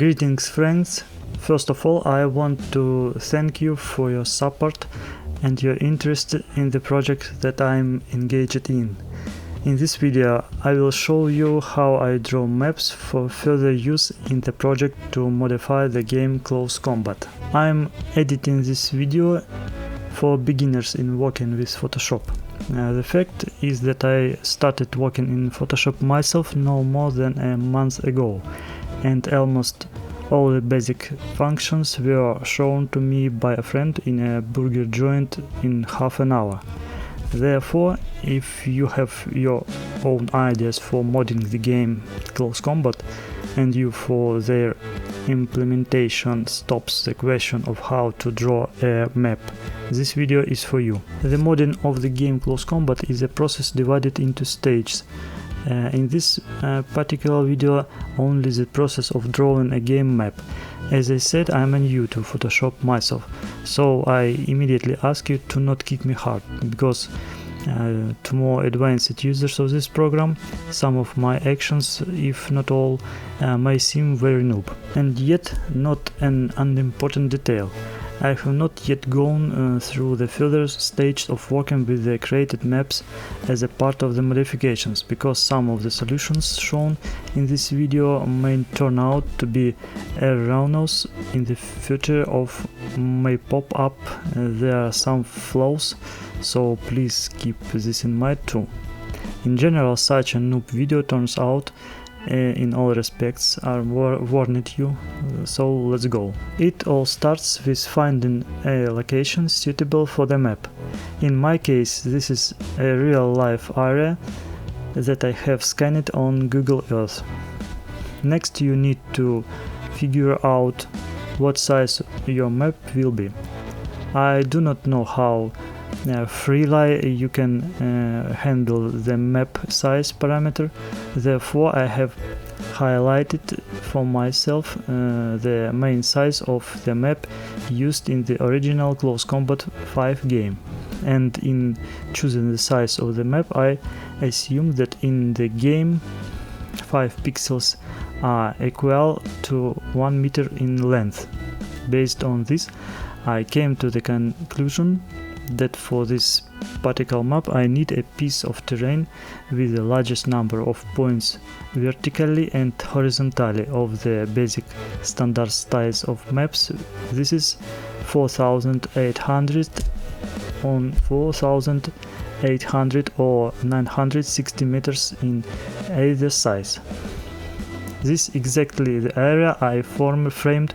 Greetings friends, first of all I want to thank you for your support and your interest in the project that I'm engaged in. In this video I will show you how I draw maps for further use in the project to modify the game Close Combat. I'm editing this video for beginners in working with Photoshop. The fact is that I started working in Photoshop myself no more than a month ago, and almost all the basic functions were shown to me by a friend in a burger joint in half an hour. Therefore, if you have your own ideas for modding the game Close Combat and you for their implementation stops the question of how to draw a map, this video is for you. The modding of the game Close Combat is a process divided into stages. In this particular video, only the process of drawing a game map. As I said, I'm new to Photoshop myself, so I immediately ask you to not kick me hard, because to more advanced users of this program, some of my actions, if not all, may seem very noob. And yet, not an unimportant detail. I have not yet gone through the further stage of working with the created maps as a part of the modifications, because some of the solutions shown in this video may turn out to be erroneous in the future or may pop up. There are some flaws, so please keep this in mind too. In general, such a noob video turns out in all respects are warned you, so let's go. It all starts with finding a location suitable for the map. In my case, this is a real-life area that I have scanned on Google Earth. Next, you need to figure out what size your map will be. I do not know how freely you can handle the map size parameter, therefore I have highlighted for myself the main size of the map used in the original Close Combat 5 game. And in choosing the size of the map, I assume that in the game 5 pixels are equal to 1 meter in length. Based on this, I came to the conclusion that for this particular map I need a piece of terrain with the largest number of points vertically and horizontally of the basic standard size of maps. This is 4800 on 4800 or 960 meters in either size. This is exactly the area I framed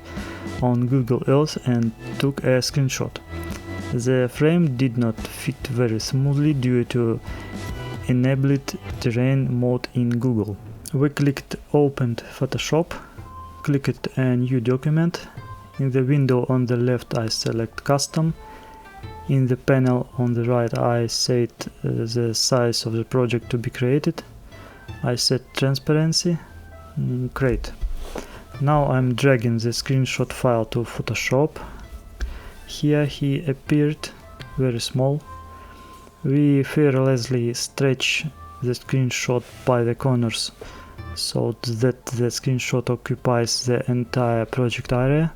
on Google Earth and took a screenshot. The frame did not fit very smoothly due to enabled terrain mode in Google. We clicked Open Photoshop, clicked a new document. In the window on the left I select Custom. In the panel on the right I set the size of the project to be created. I set Transparency. Great. Now I'm dragging the screenshot file to Photoshop. Here he appeared very small. We fearlessly stretch the screenshot by the corners so that the screenshot occupies the entire project area.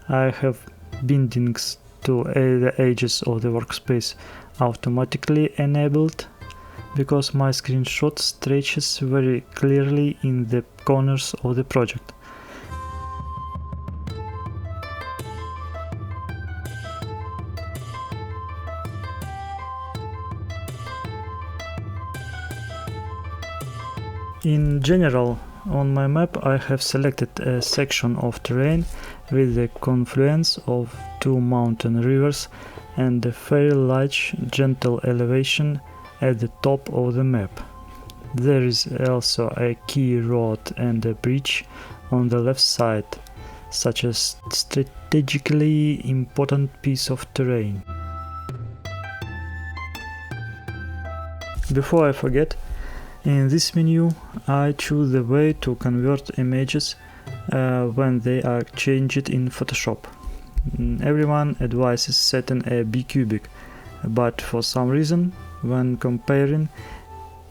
I have bindings to the edges of the workspace automatically enabled, because my screenshot stretches very clearly in the corners of the project. In general, on my map I have selected a section of terrain with the confluence of two mountain rivers and a fairly large gentle elevation at the top of the map. There is also a key road and a bridge on the left side, such a strategically important piece of terrain. Before I forget, in this menu I choose the way to convert images when they are changed in Photoshop. Everyone advises setting a B-cubic, but for some reason when comparing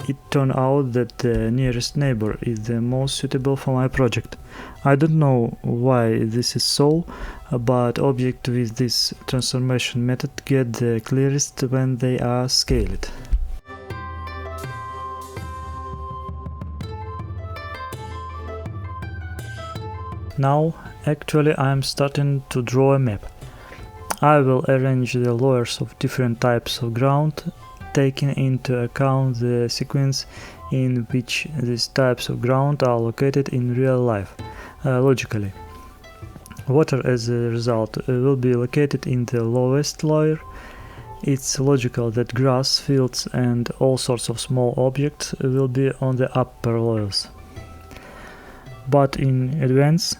it turned out that the nearest neighbor is the most suitable for my project. I don't know why this is so, but objects with this transformation method get the clearest when they are scaled. Now, actually, I'm starting to draw a map. I will arrange the layers of different types of ground, taking into account the sequence in which these types of ground are located in real life, logically. Water, as a result, will be located in the lowest layer. It's logical that grass, fields and all sorts of small objects will be on the upper layers. But in advance,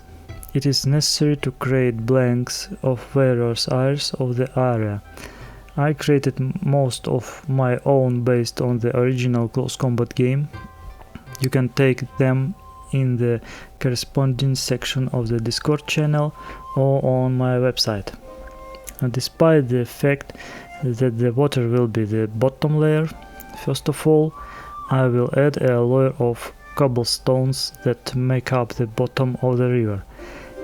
it is necessary to create blanks of various areas of the area. I created most of my own based on the original Close Combat game. You can take them in the corresponding section of the Discord channel or on my website. And despite the fact that the water will be the bottom layer, first of all, I will add a layer of cobblestones that make up the bottom of the river,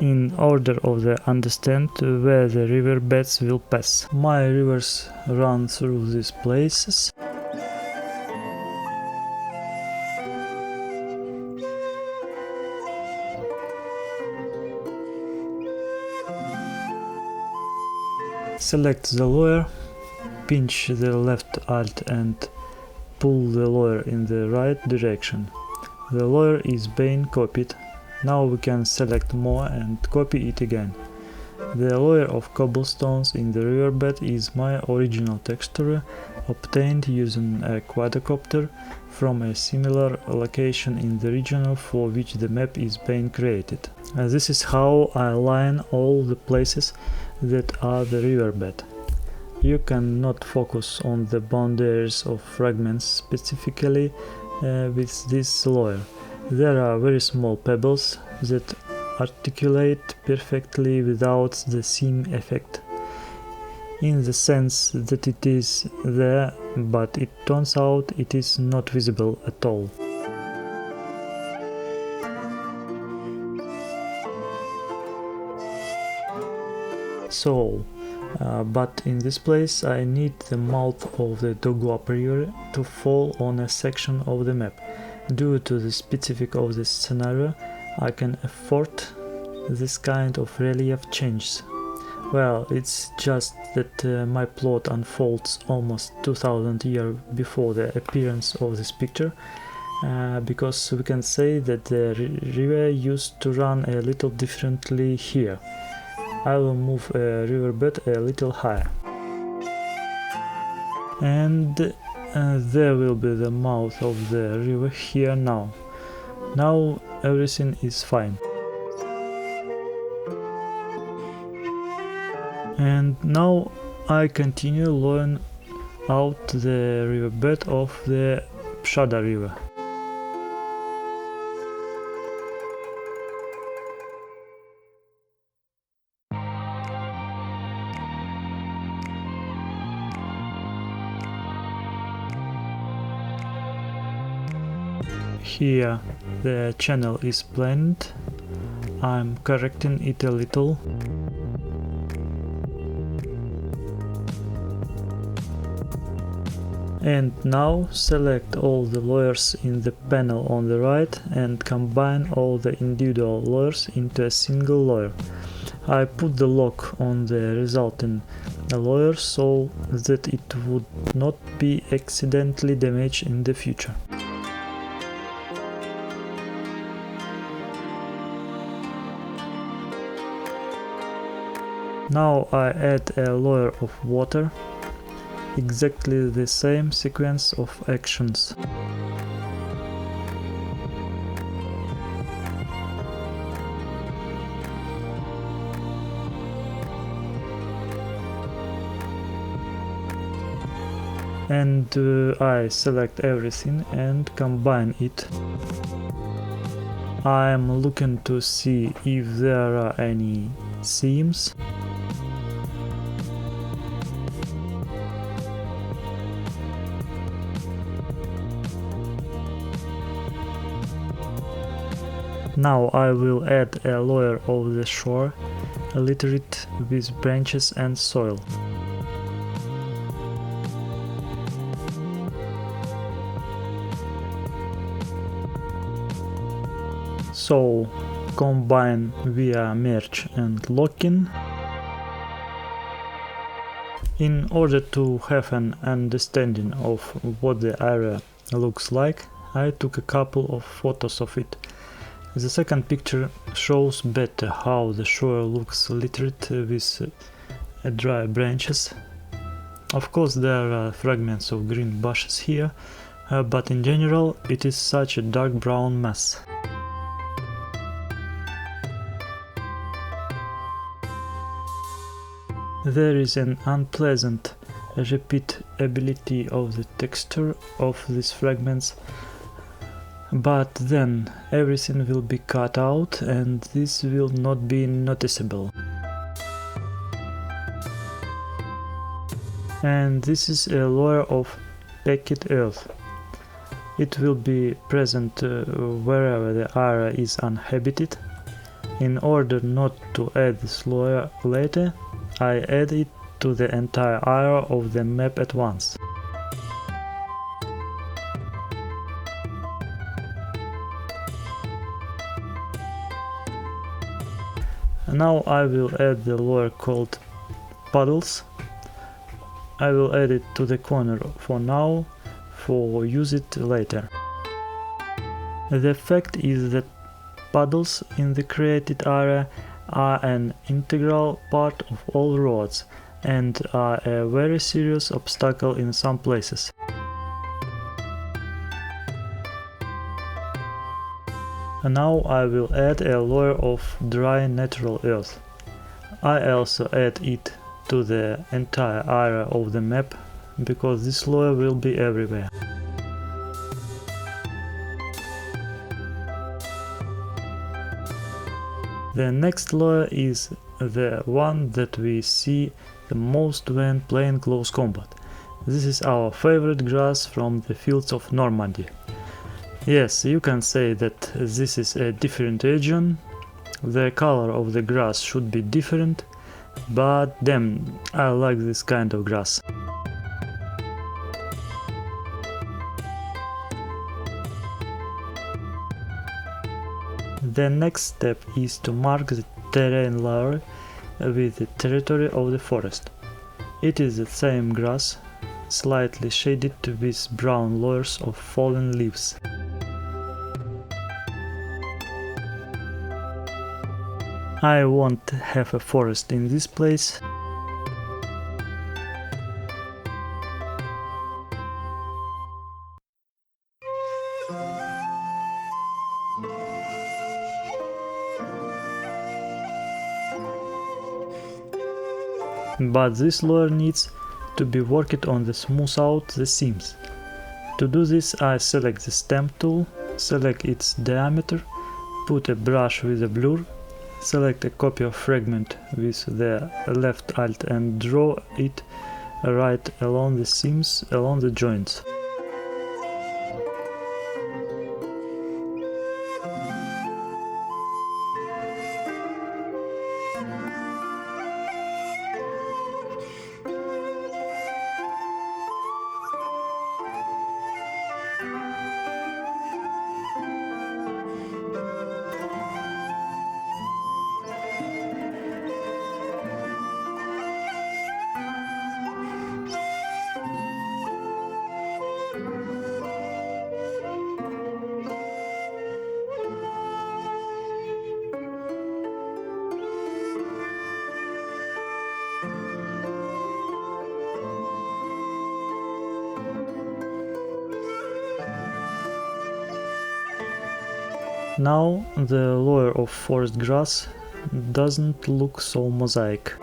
in order of the understand where the river beds will pass. My rivers run through these places. Select the layer, pinch the left alt and pull the layer in the right direction. The layer is being copied. Now we can select more and copy it again. The layer of cobblestones in the riverbed is my original texture, obtained using a quadcopter from a similar location in the region for which the map is being created. This is how I line all the places that are the riverbed. You cannot focus on the boundaries of fragments specifically with this layer. There are very small pebbles that articulate perfectly without the seam effect, in the sense that it is there, but it turns out it is not visible at all. So, but in this place I need the mouth of the Doguap River to fall on a section of the map. Due to the specific of this scenario, I can afford this kind of relief changes. Well, it's just that my plot unfolds almost 2000 years before the appearance of this picture, because we can say that the river used to run a little differently here. I will move a riverbed a little higher. And there will be the mouth of the river here now. Now everything is fine. And now I continue laying out the riverbed of the Pshada river. Here the channel is planned. I'm correcting it a little. And now select all the layers in the panel on the right and combine all the individual layers into a single layer. I put the lock on the resulting layer so that it would not be accidentally damaged in the future. Now I add a layer of water, exactly the same sequence of actions. And I select everything and combine it. I am looking to see if there are any seams. Now I will add a layer of the shore, litter it with branches and soil. So combine via merge and lock-in. In order to have an understanding of what the area looks like, I took a couple of photos of it. The second picture shows better how the shore looks littered with dry branches. Of course there are fragments of green bushes here, but in general it is such a dark brown mess. There is an unpleasant repeatability of the texture of these fragments, but then everything will be cut out and this will not be noticeable. And this is a layer of packed earth. It will be present wherever the area is uninhabited. In order not to add this layer later, I add it to the entire area of the map at once. Now I will add the layer called puddles. I will add it to the corner for now, for use it later. The fact is that puddles in the created area are an integral part of all roads and are a very serious obstacle in some places. And now I will add a layer of dry natural earth. I also add it to the entire area of the map, because this layer will be everywhere. The next layer is the one that we see the most when playing close combat. This is our favorite grass from the fields of Normandy. Yes, you can say that this is a different region, the color of the grass should be different, but damn, I like this kind of grass. The next step is to mark the terrain layer with the territory of the forest. It is the same grass, slightly shaded with brown layers of fallen leaves. I won't have a forest in this place. But this layer needs to be worked on to smooth out the seams. To do this, I select the stamp tool, select its diameter, put a brush with a blur, select a copy of fragment with the left alt and draw it right along the seams, along the joints. Now the layer of forest grass doesn't look so mosaic.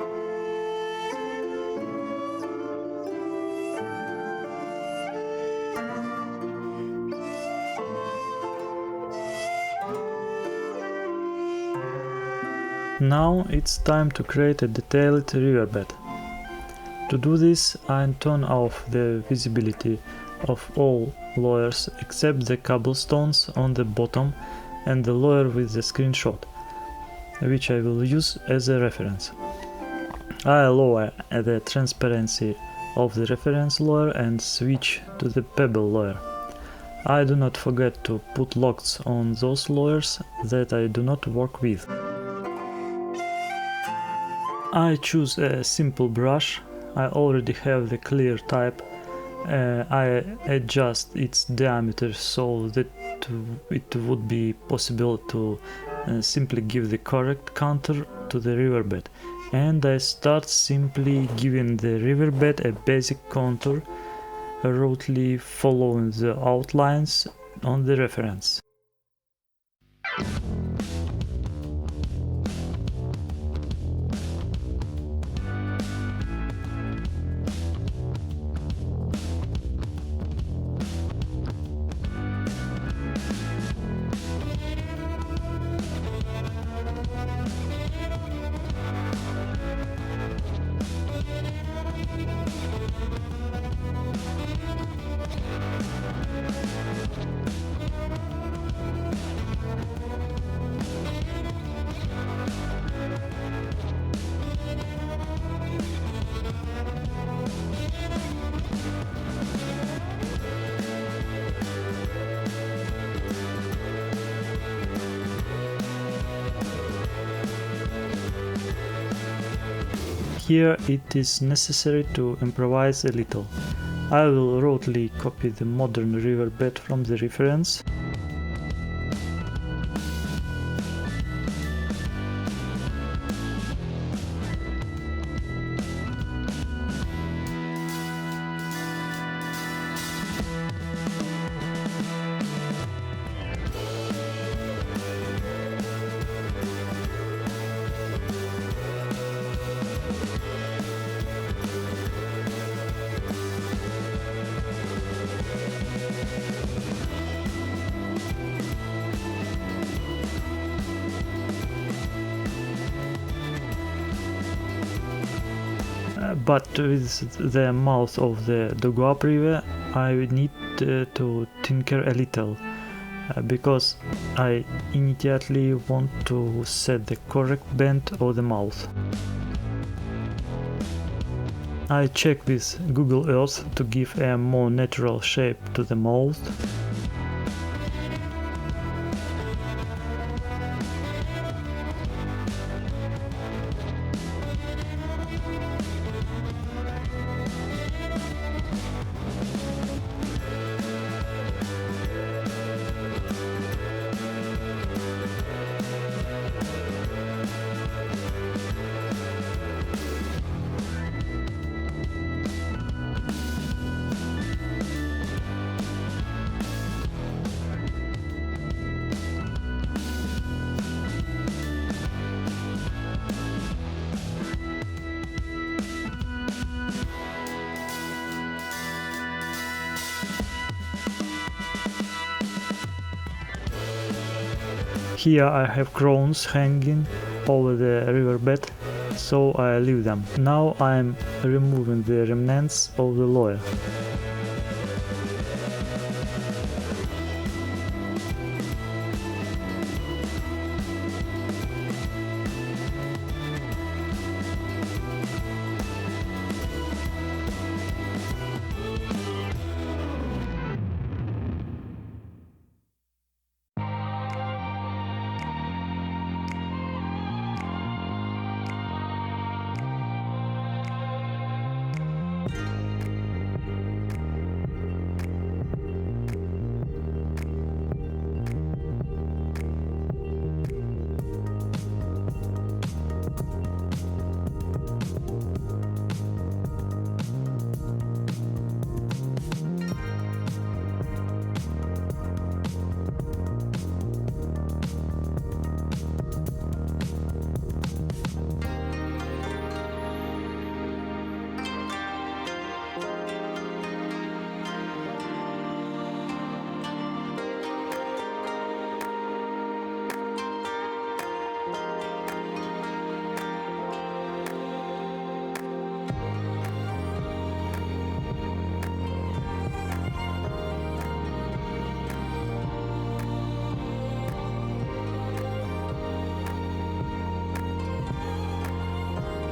Now it's time to create a detailed riverbed. To do this, I turn off the visibility of all layers except the cobblestones on the bottom and the lawyer with the screenshot, which I will use as a reference. I lower the transparency of the reference layer and switch to the pebble layer. I do not forget to put locks on those layers that I do not work with. I choose a simple brush. I already have the clear type. I adjust its diameter so that it would be possible to simply give the correct contour to the riverbed, and I start simply giving the riverbed a basic contour, roughly following the outlines on the reference. Here it is necessary to improvise a little. I will roughly copy the modern riverbed from the reference. But with the mouth of the Doguap River I need to tinker a little, because I immediately want to set the correct bend of the mouth. I check with Google Earth to give a more natural shape to the mouth. Here I have crowns hanging over the riverbed, so I leave them. Now I am removing the remnants of the lawyer.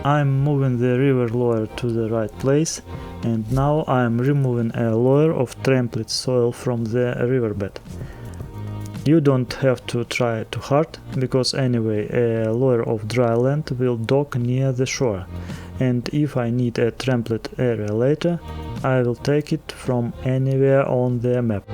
I'm moving the river layer to the right place, and now I'm removing a layer of trampled soil from the riverbed. You don't have to try too hard, because anyway a layer of dry land will dock near the shore, and if I need a trampled area later, I will take it from anywhere on the map.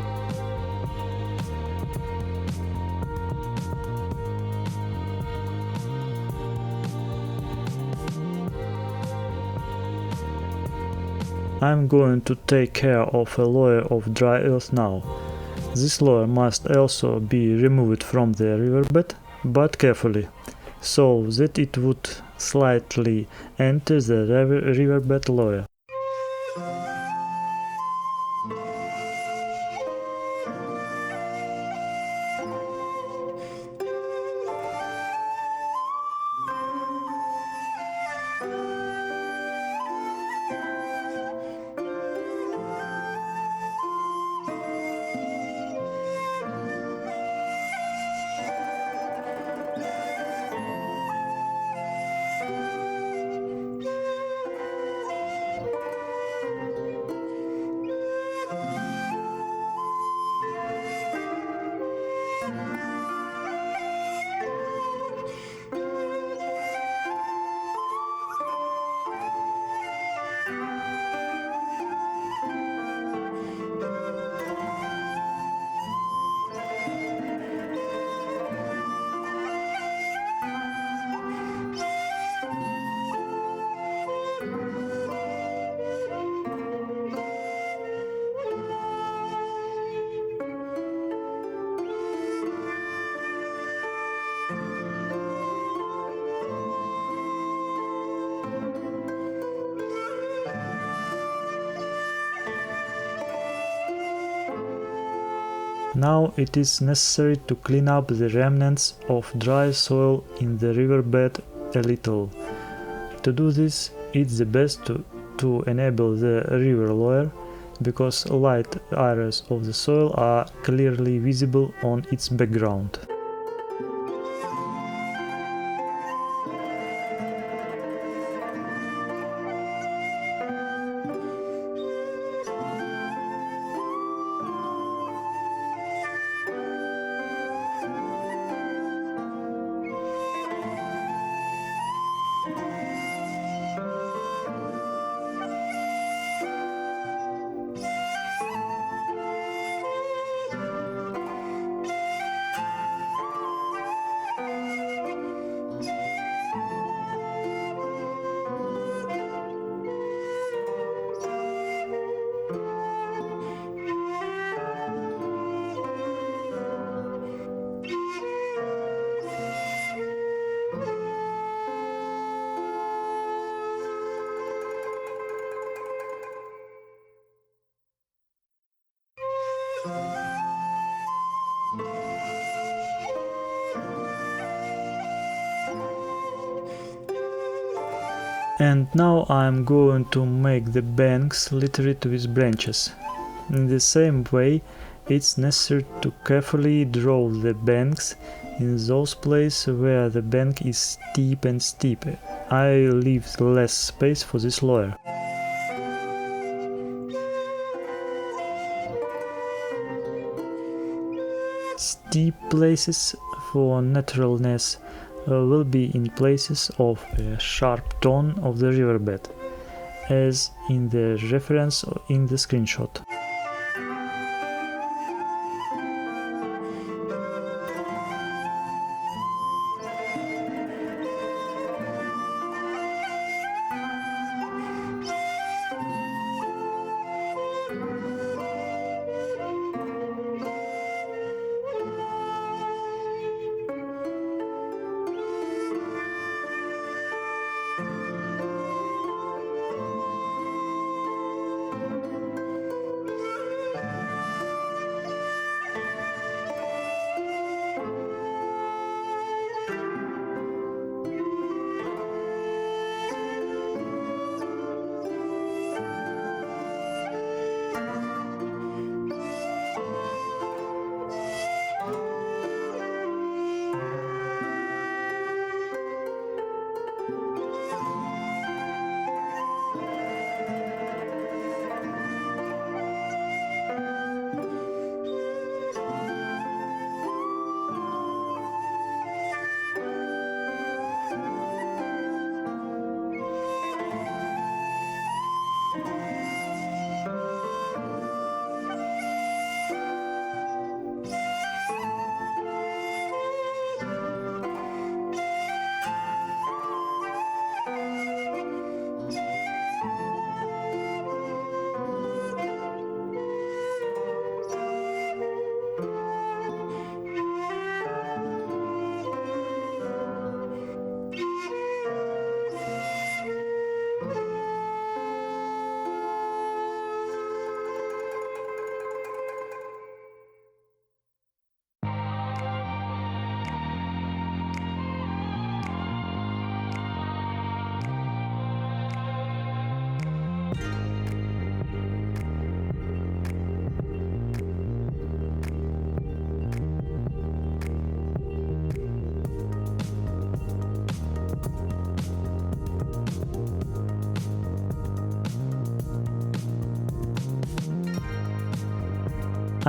I'm going to take care of a layer of dry earth now. This layer must also be removed from the riverbed, but carefully, so that it would slightly enter the riverbed layer. Now it is necessary to clean up the remnants of dry soil in the riverbed a little. To do this, it's the best to enable the river layer, because light areas of the soil are clearly visible on its background. And now I'm going to make the banks littered with branches. In the same way, it's necessary to carefully draw the banks in those places where the bank is steep and steep. I leave less space for this layer. Steep places for naturalness will be in places of a sharp tone of the riverbed, as in the reference in the screenshot.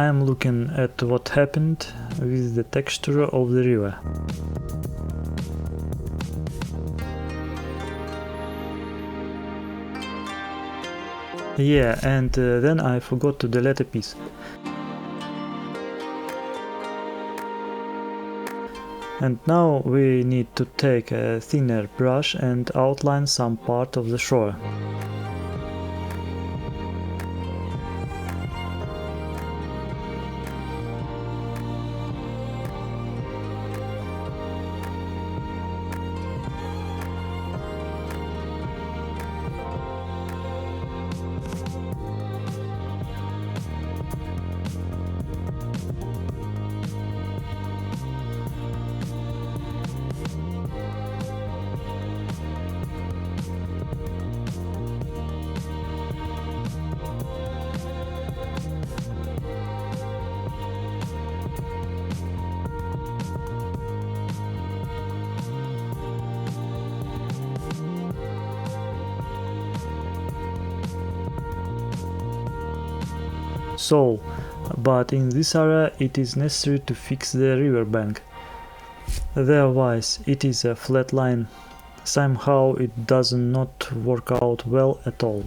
I am looking at what happened with the texture of the river. Yeah, and then I forgot to delete a piece. And now we need to take a thinner brush and outline some part of the shore. So, but in this area it is necessary to fix the riverbank. Otherwise it is a flat line. Somehow it does not work out well at all.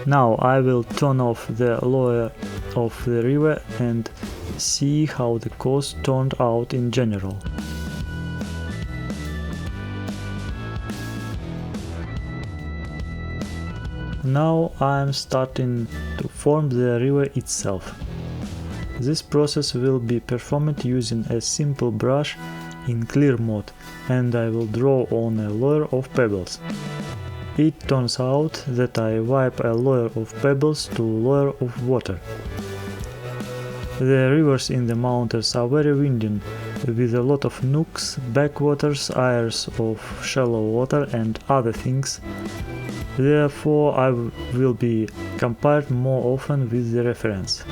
Now I will turn off the lower of the river and see how the coast turned out in general. Now I am starting to form the river itself. This process will be performed using a simple brush in clear mode, and I will draw on a layer of pebbles. It turns out that I wipe a layer of pebbles to a layer of water. The rivers in the mountains are very windy, with a lot of nooks, backwaters, areas of shallow water and other things. Therefore I will be compared more often with the reference.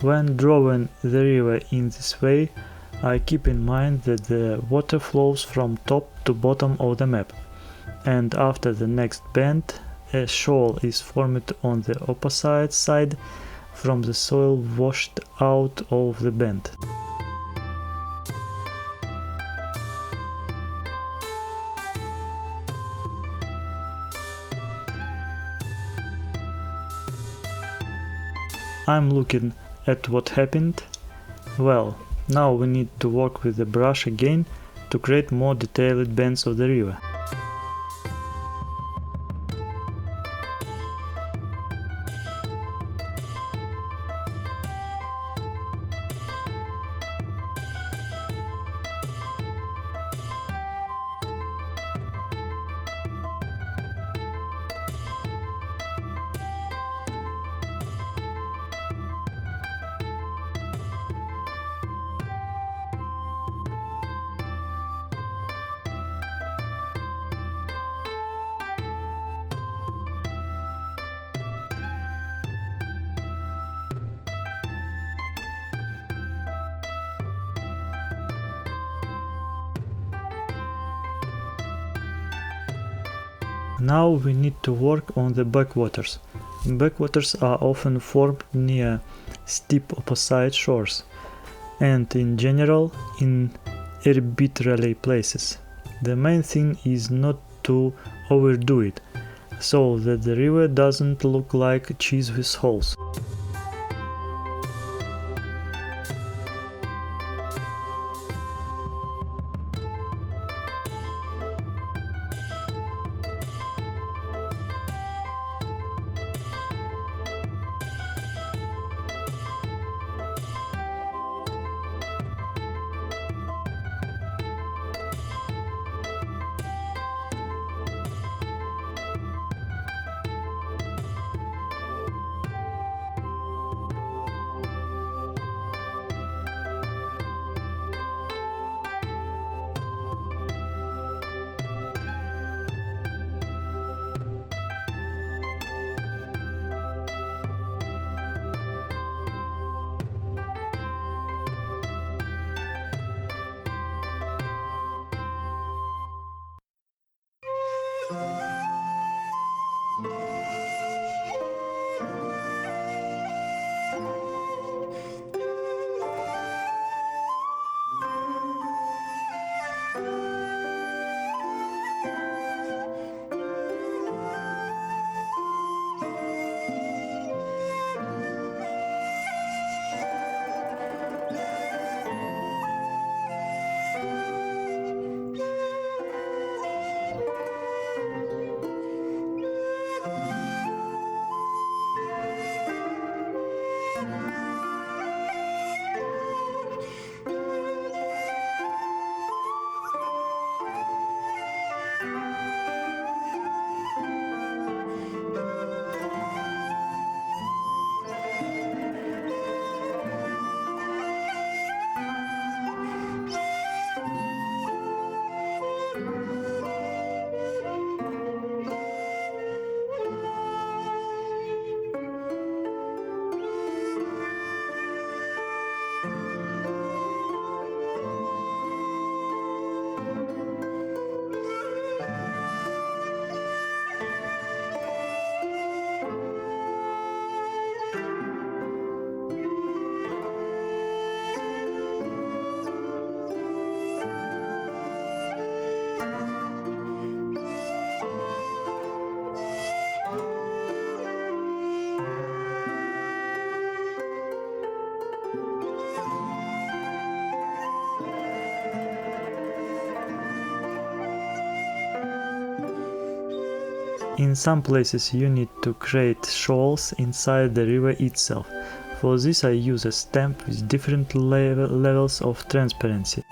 When drawing the river in this way, I keep in mind that the water flows from top to bottom of the map, and after the next bend, a shoal is formed on the opposite side from the soil washed out of the bend. I'm looking at what happened. Well, now we need to work with the brush again to create more detailed bends of the river. Now we need to work on the backwaters. Backwaters are often formed near steep opposite shores, and in general in arbitrary places. The main thing is not to overdo it, so that the river doesn't look like cheese with holes. In some places you need to create shoals inside the river itself. For this I use a stamp with different levels of transparency.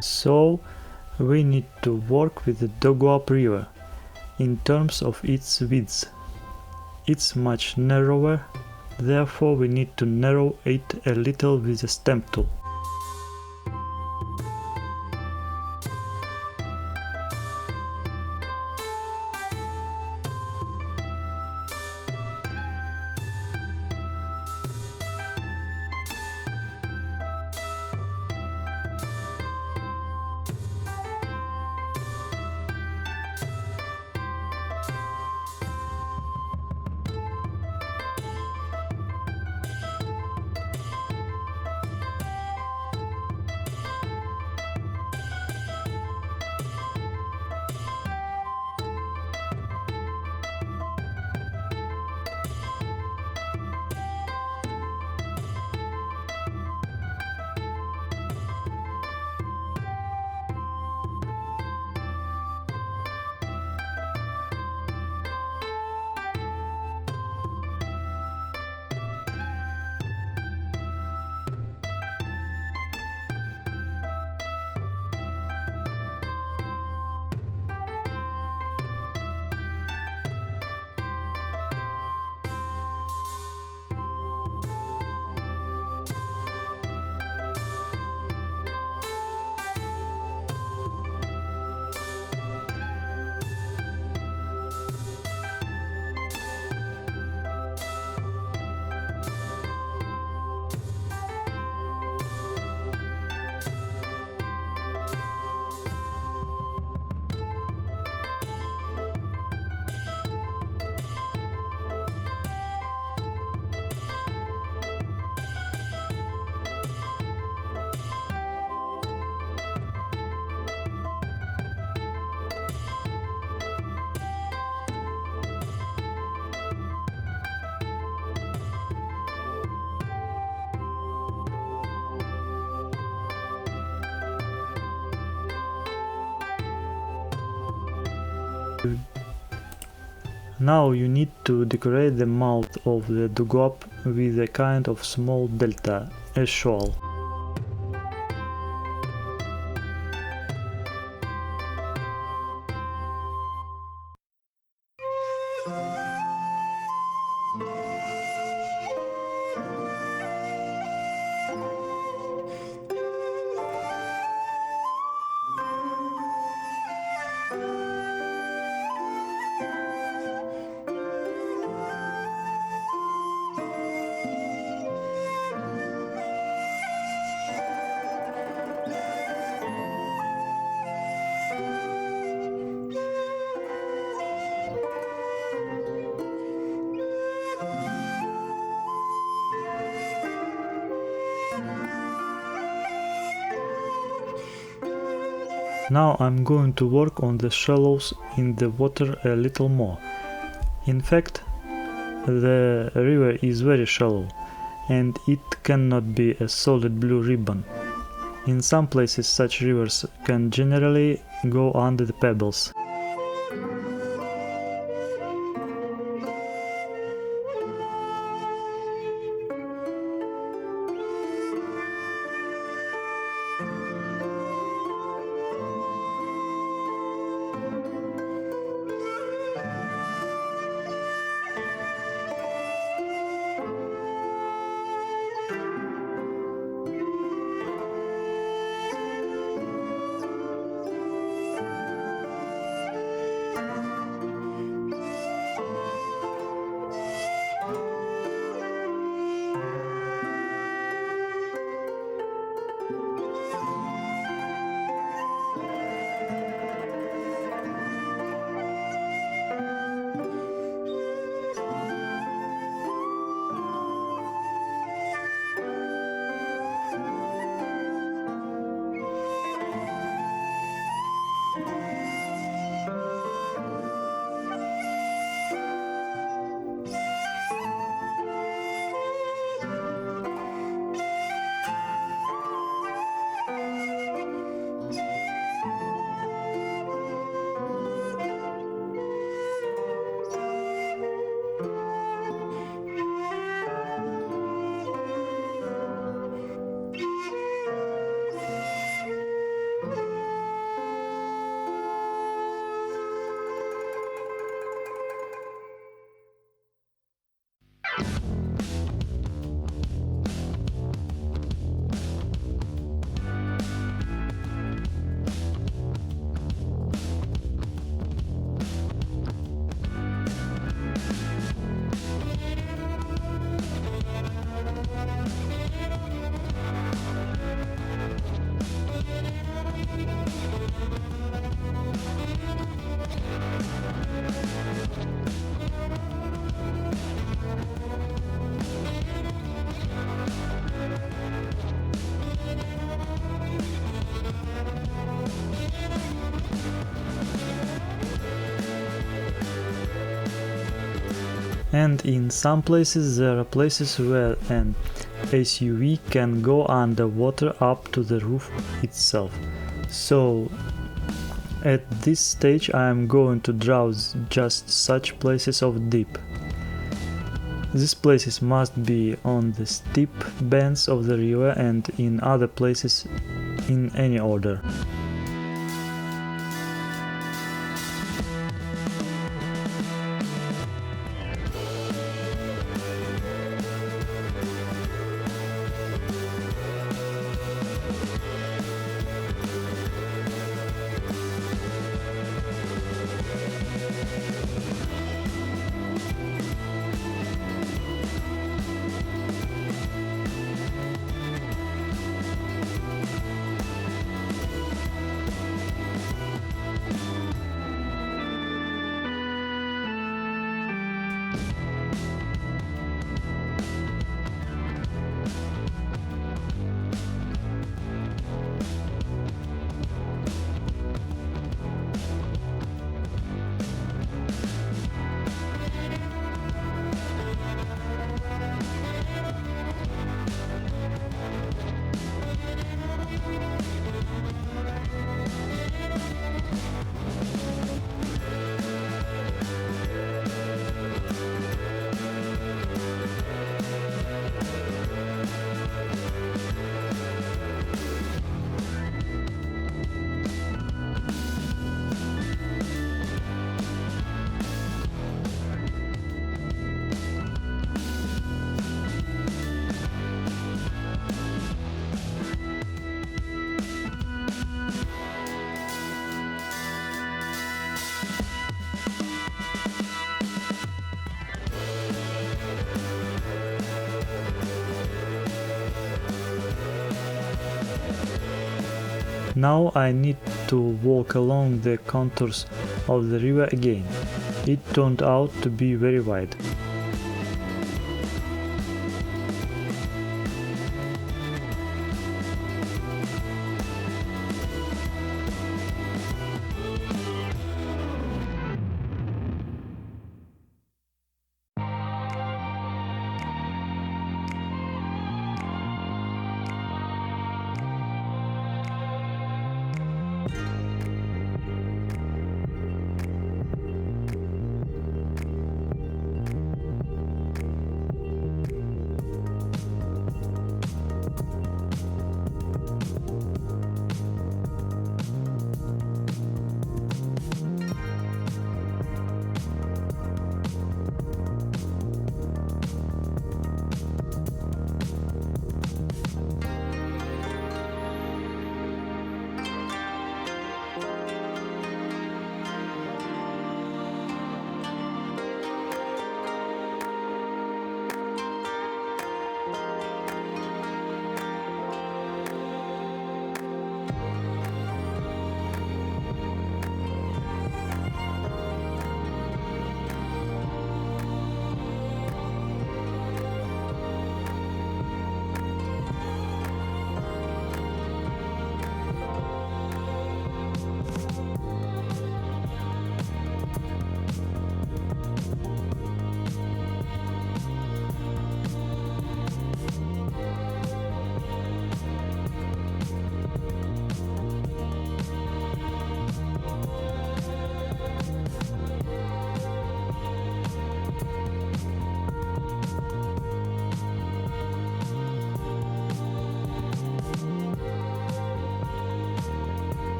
So we need to work with the Daguap River in terms of its width. It's much narrower, therefore we need to narrow it a little with the stamp tool. Now you need to decorate the mouth of the Daguap with a kind of small delta, a shoal. Now I'm going to work on the shallows in the water a little more. In fact, the river is very shallow and it cannot be a solid blue ribbon. In some places such rivers can generally go under the pebbles. And in some places there are places where an SUV can go underwater up to the roof itself. So at this stage I am going to draw just such places of dip. These places must be on the steep banks of the river and in other places in any order. Now I need to walk along the contours of the river again. It turned out to be very wide.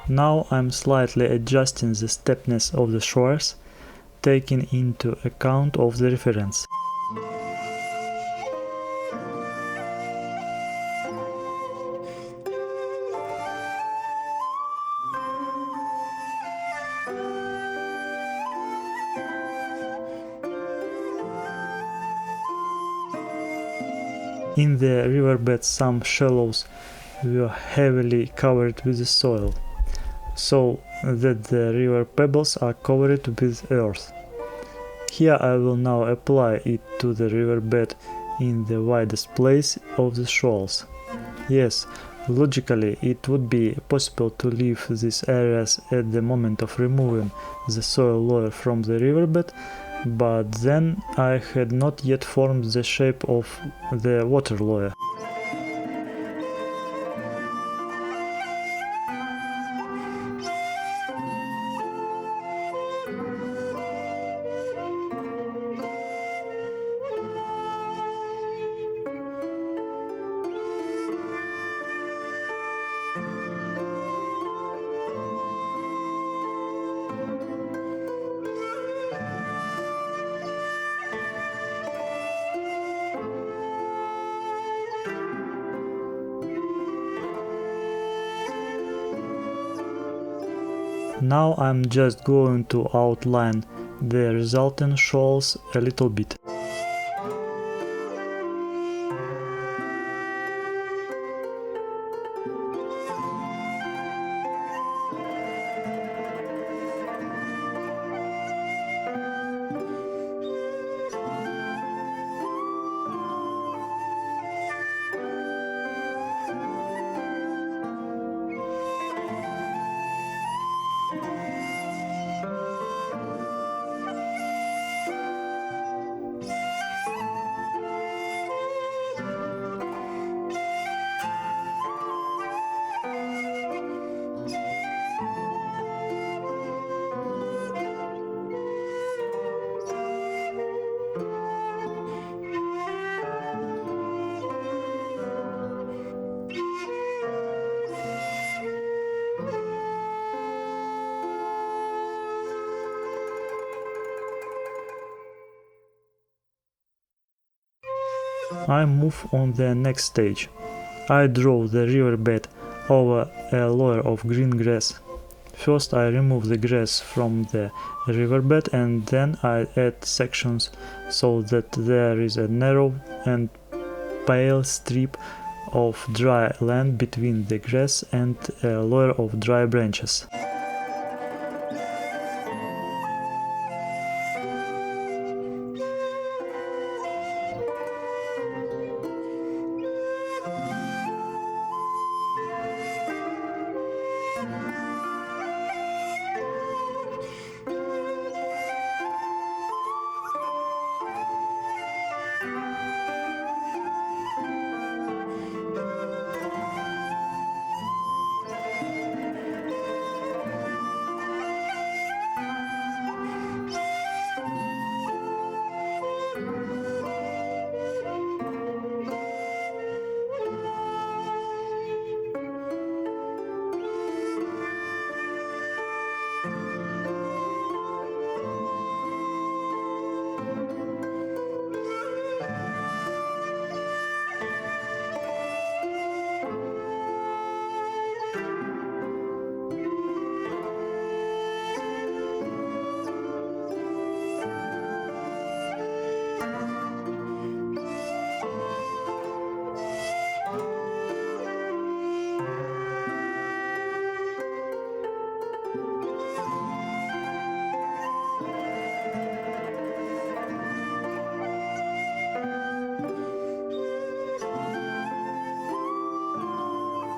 Now I'm slightly adjusting the steepness of the shores, taking into account of the reference. In the riverbed some shallows were heavily covered with the soil, so that the river pebbles are covered with earth. Here I will now apply it to the riverbed in the widest place of the shoals. Yes, logically it would be possible to leave these areas at the moment of removing the soil layer from the riverbed, but then I had not yet formed the shape of the water layer. Now I'm just going to outline the resulting shoals a little bit. I move on the next stage. I draw the riverbed over a layer of green grass. First I remove the grass from the riverbed and then I add sections so that there is a narrow and pale strip of dry land between the grass and a layer of dry branches.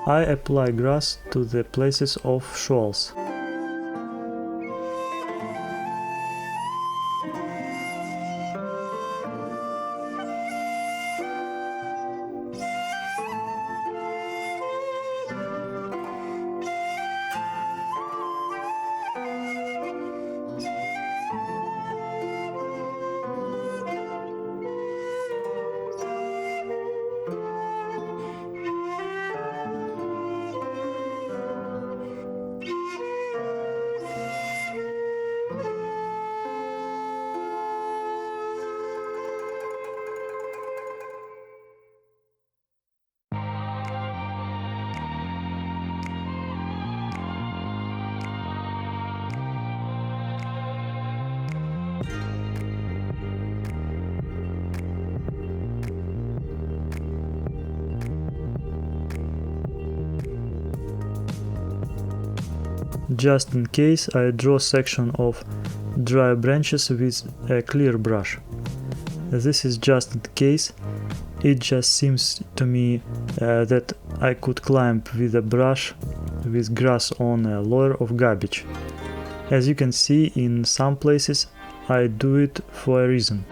I apply grass to the places of shoals. Just in case, I draw a section of dry branches with a clear brush. This is just in case. It just seems to me that I could climb with a brush with grass on a layer of garbage. As you can see, in some places I do it for a reason.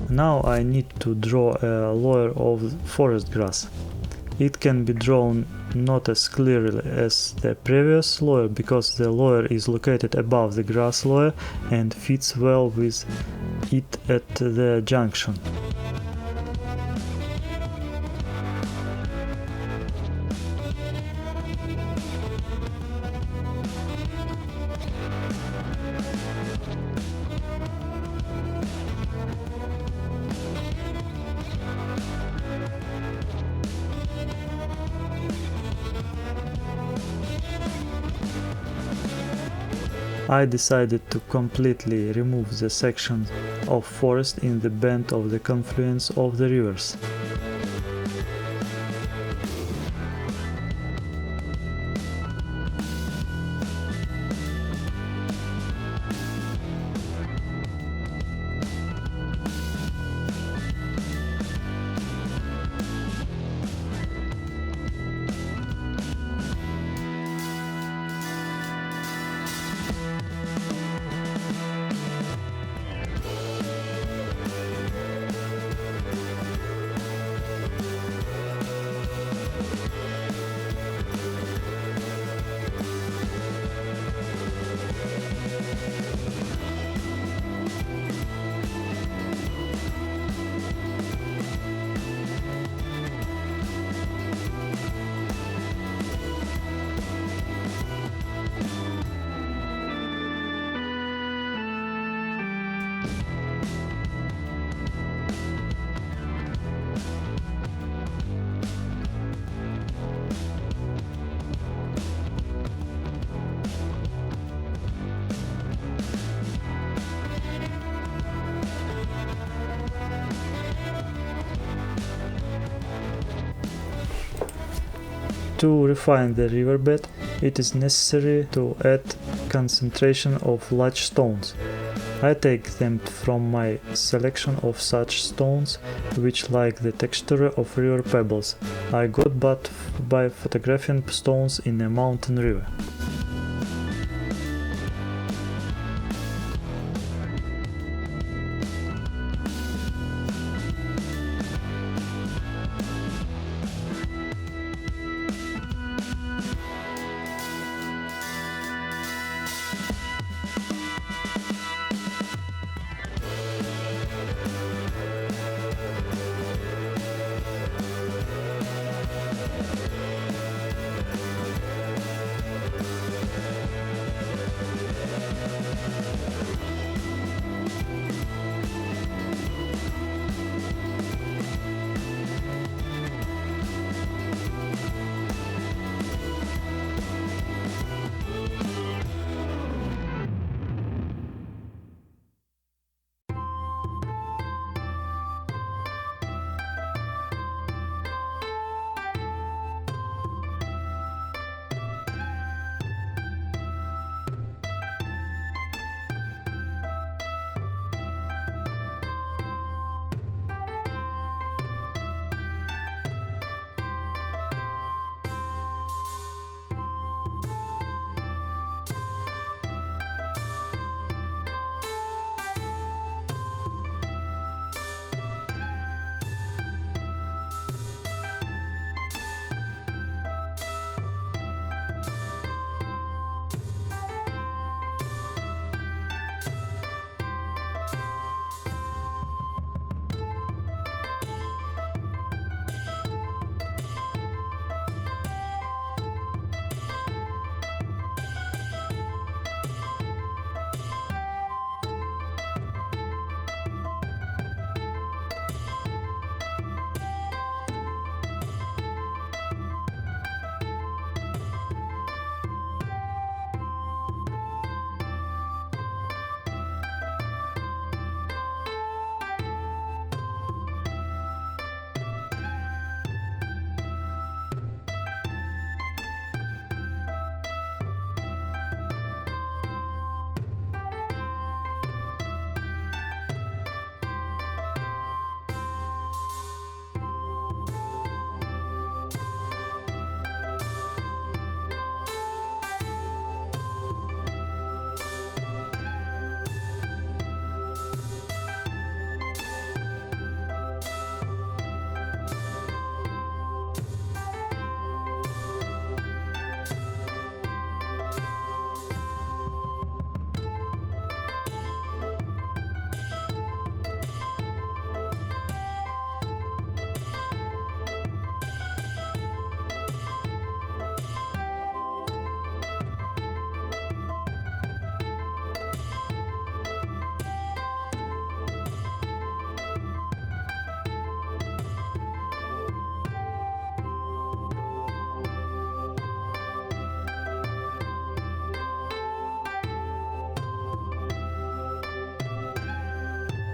Now I need to draw a layer of forest grass. It can be drawn not as clearly as the previous layer because the layer is located above the grass layer and fits well with it at the junction. I decided to completely remove the section of forest in the bend of the confluence of the rivers. To refine the riverbed, it is necessary to add concentration of large stones. I take them from my selection of such stones, which like the texture of river pebbles I got but by photographing stones in a mountain river.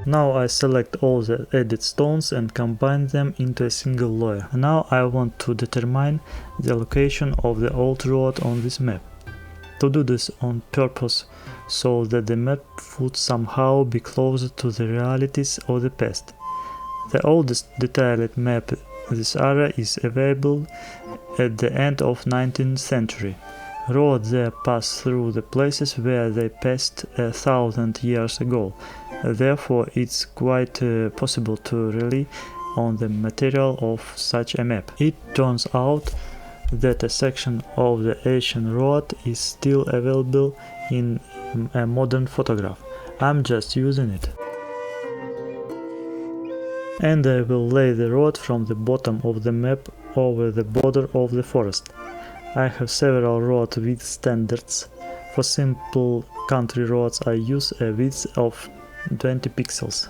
Now I select all the added stones and combine them into a single layer. Now I want to determine the location of the old road on this map. To do this on purpose, so that the map would somehow be closer to the realities of the past. The oldest detailed map this area is available at the end of 19th century. Roads there pass through the places where they passed 1,000 years ago. Therefore, it's quite possible to rely on the material of such a map. It turns out that a section of the ancient road is still available in a modern photograph. I'm just using it. And I will lay the road from the bottom of the map over the border of the forest. I have several road width standards. For simple country roads I use a width of 20 pixels.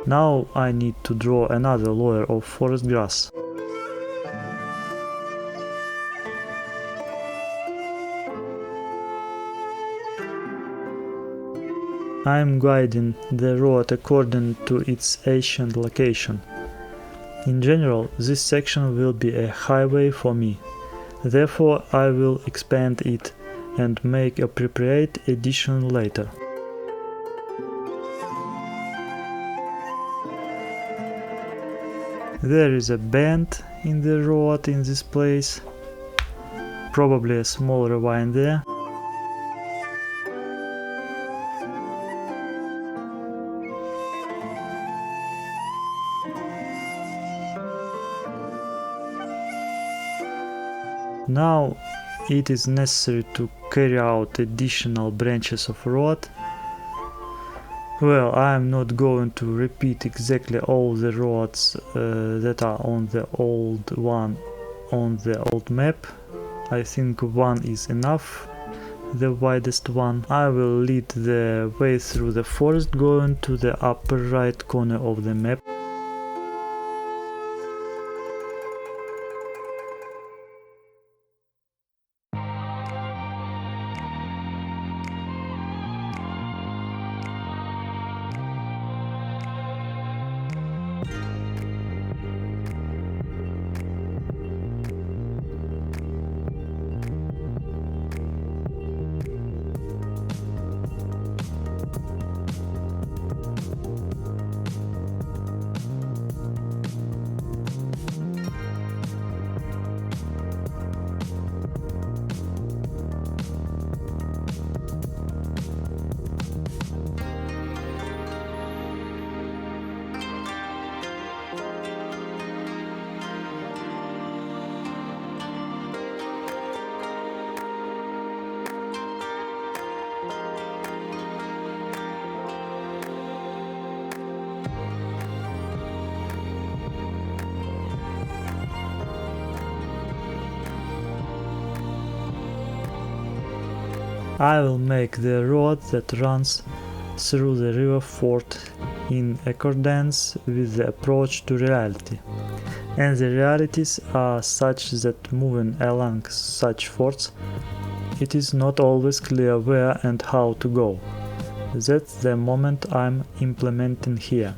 Now I need to draw another layer of forest grass. I am guiding the road according to its ancient location. In general, this section will be a highway for me. Therefore, I will expand it and make appropriate addition later. There is a bend in the road in this place, probably a small ravine there. Now it is necessary to carry out additional branches of road. Well, I am not going to repeat exactly all the roads that are on the old one on the old map. I think one is enough, the widest one. I will lead the way through the forest going to the upper right corner of the map. I will make the road that runs through the river ford in accordance with the approach to reality. And the realities are such that moving along such fords, it is not always clear where and how to go. That's the moment I'm implementing here.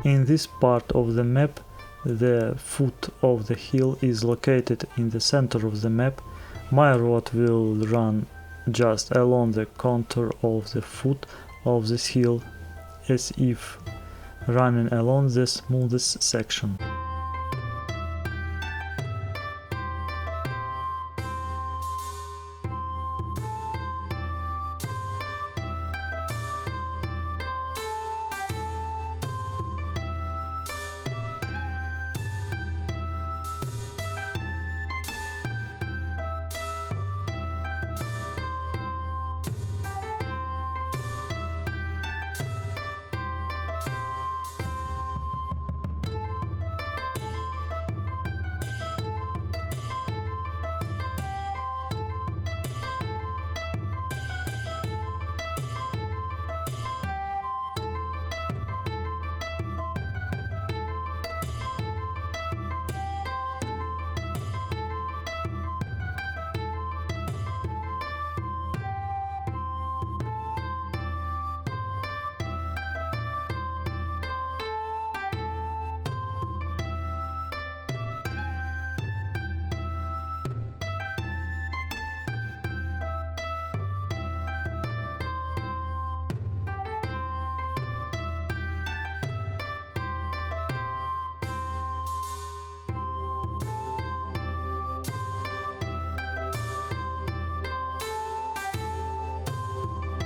In this part of the map, the foot of the hill is located in the center of the map. My road will run just along the contour of the foot of this hill, as if running along the smoothest section.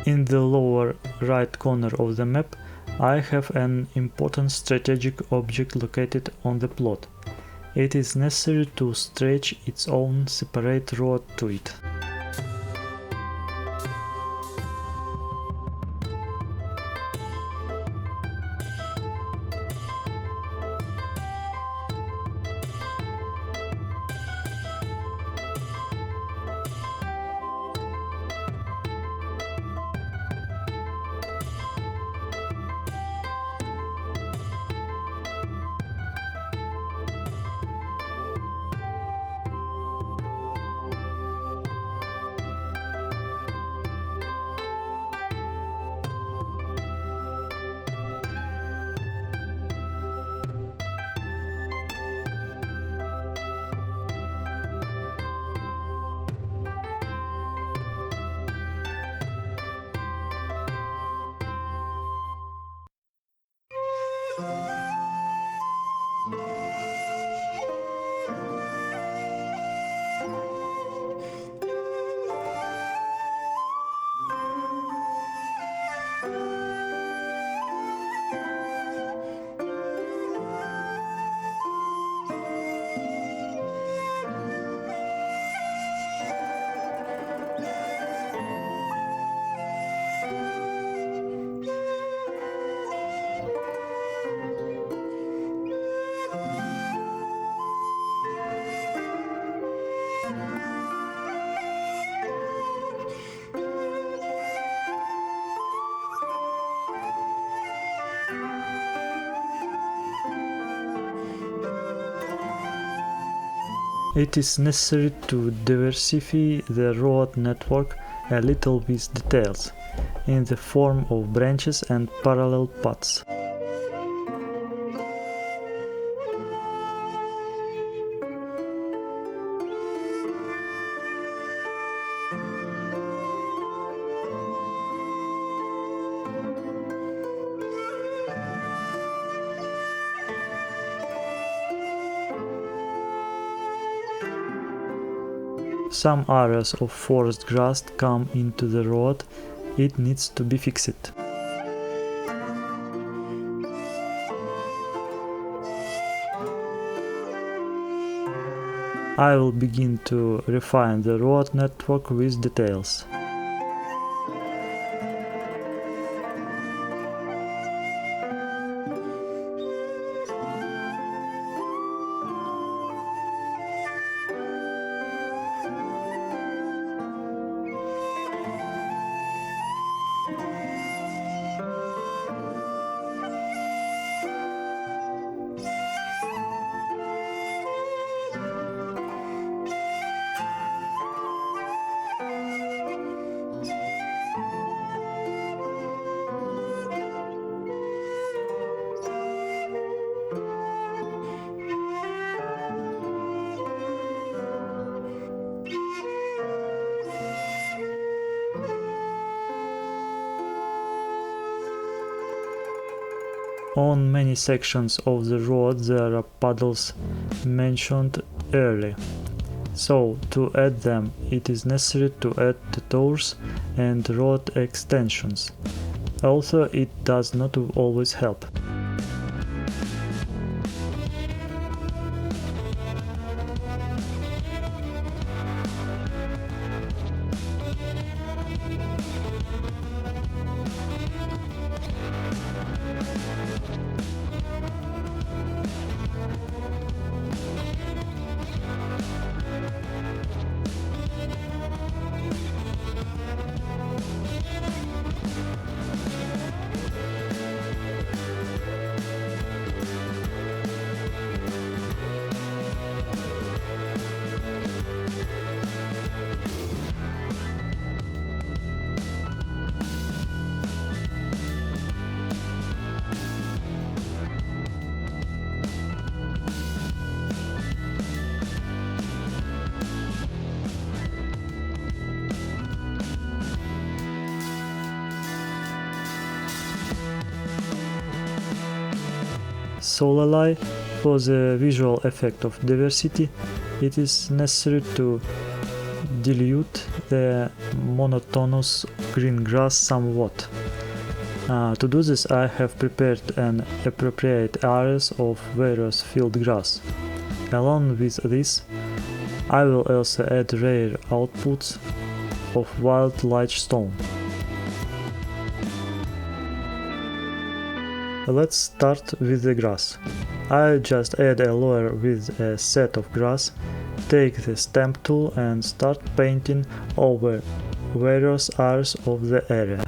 In the lower right corner of the map, I have an important strategic object located on the plot. It is necessary to stretch its own separate road to it. It is necessary to diversify the road network a little with details, in the form of branches and parallel paths. Some areas of forest grass come into the road, it needs to be fixed. I will begin to refine the road network with details. On many sections of the road there are puddles mentioned earlier, so to add them it is necessary to add detours and road extensions, although it does not always help. Solely for the visual effect of diversity, it is necessary to dilute the monotonous green grass somewhat. To do this, I have prepared an appropriate areas of various field grass. Along with this, I will also add rare outputs of wild limestone. Let's start with the grass. I just add a layer with a set of grass, take the stamp tool and start painting over various areas of the area.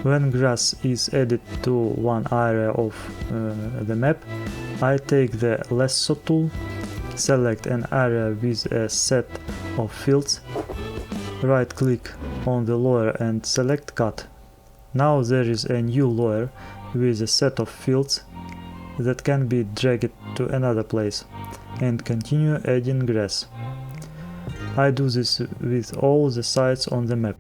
When grass is added to one area of the map, I take the lasso tool, select an area with a set of fields, right click on the layer and select cut. Now there is a new layer with a set of fields that can be dragged to another place, and continue adding grass. I do this with all the sites on the map.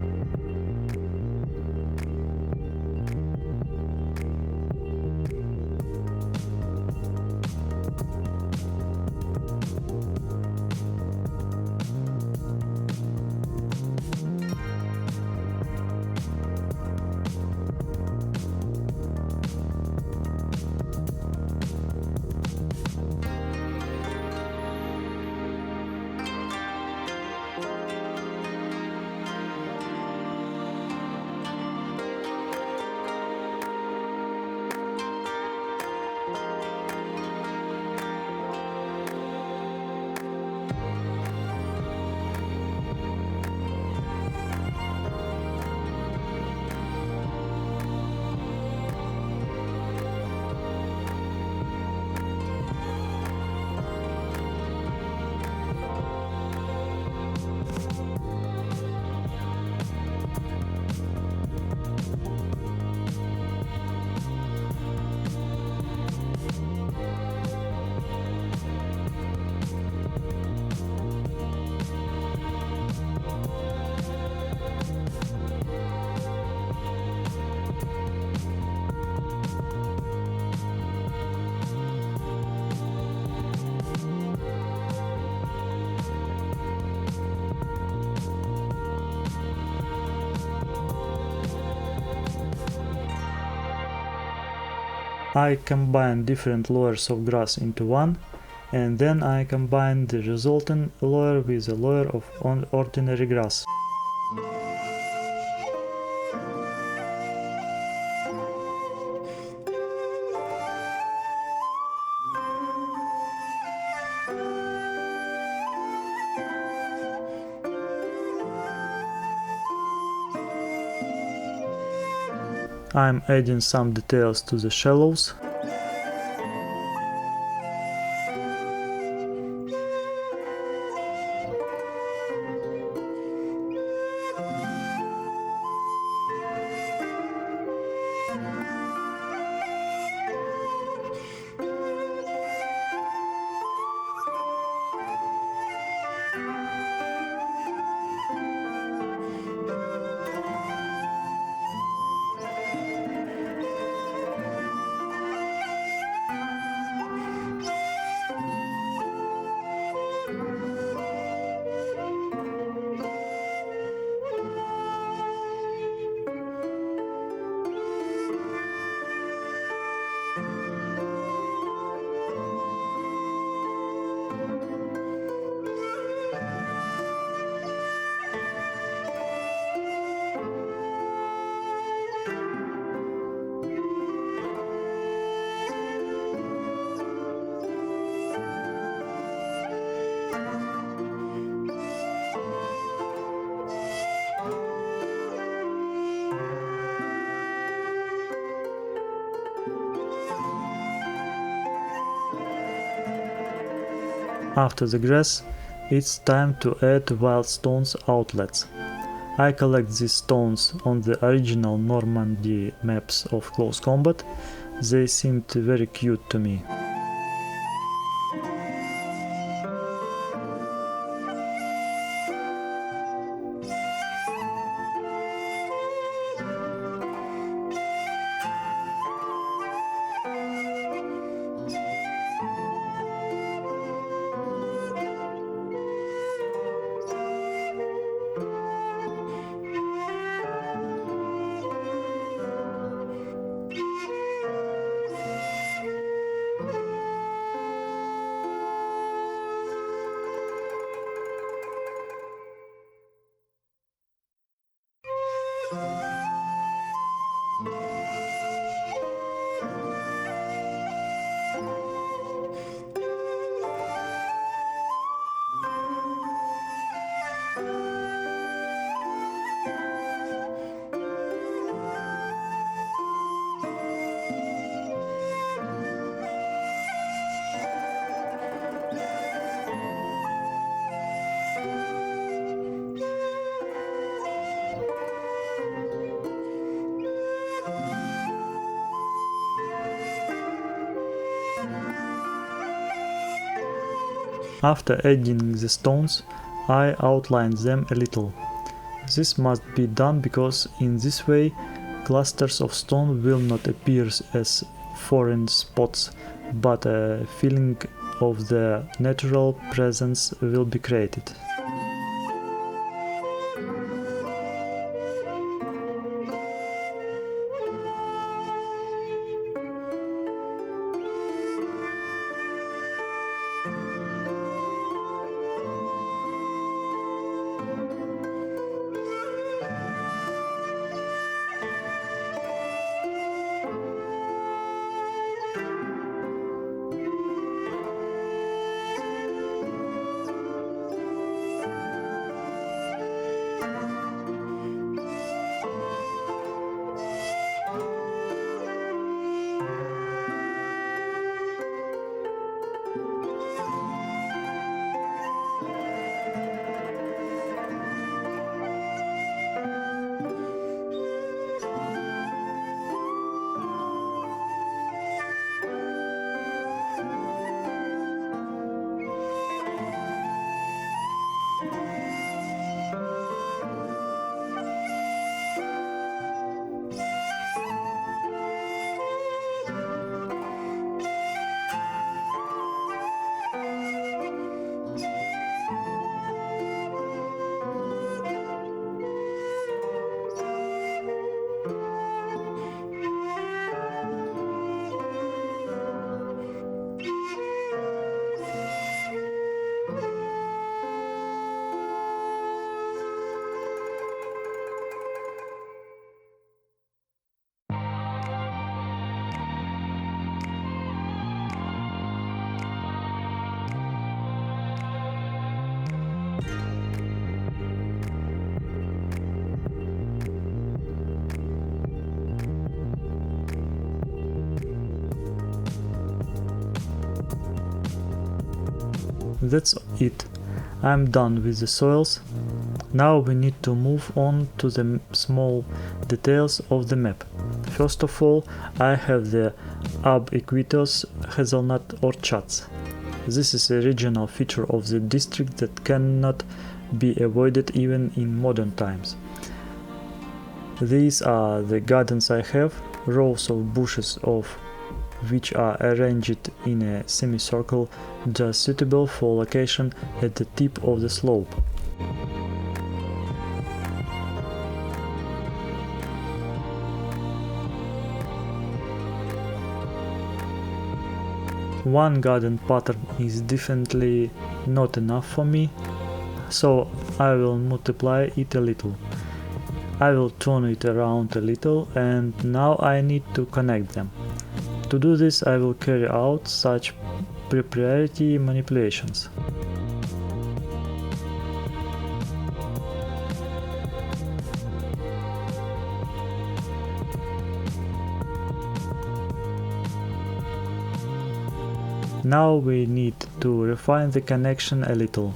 I combine different layers of grass into one, and then I combine the resultant layer with a layer of ordinary grass. I'm adding some details to the shallows. After the grass, it's time to add wild stones outlets. I collect these stones on the original Normandy maps of Close Combat. They seemed very cute to me. After adding the stones, I outlined them a little. This must be done because in this way clusters of stone will not appear as foreign spots, but a feeling of their natural presence will be created. That's it. I'm done with the soils. Now we need to move on to the small details of the map. First of all, I have the ubiquitous hazelnut orchards. This is a regional feature of the district that cannot be avoided even in modern times. These are the gardens I have, rows of bushes of which are arranged in a semicircle just suitable for location at the tip of the slope. One garden pattern is definitely not enough for me, so I will multiply it a little. I will turn it around a little, and now I need to connect them. To do this, I will carry out such proprietary manipulations. Now we need to refine the connection a little.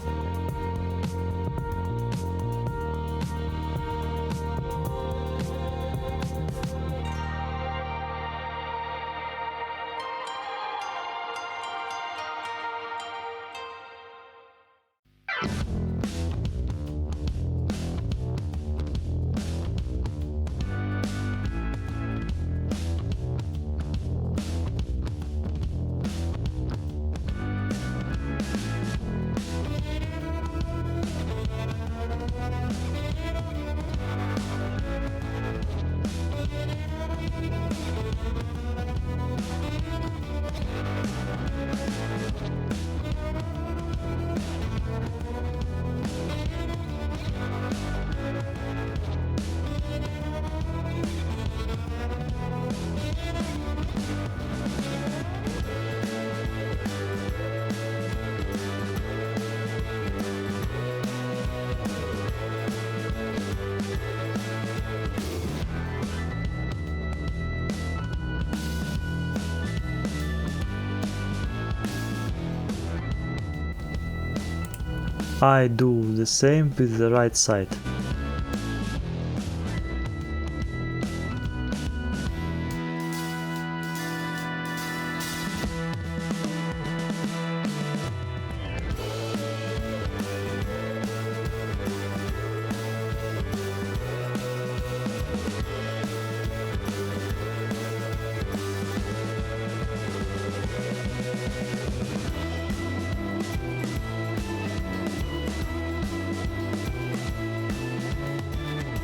I do the same with the right side.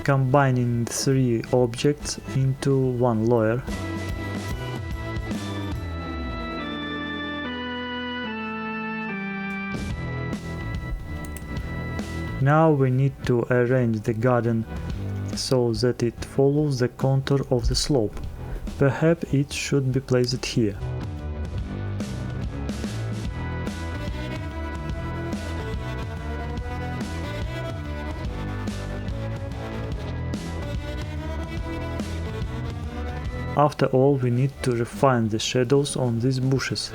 Combining three objects into one layer. Now we need to arrange the garden so that it follows the contour of the slope. Perhaps it should be placed here. After all, we need to refine the shadows on these bushes.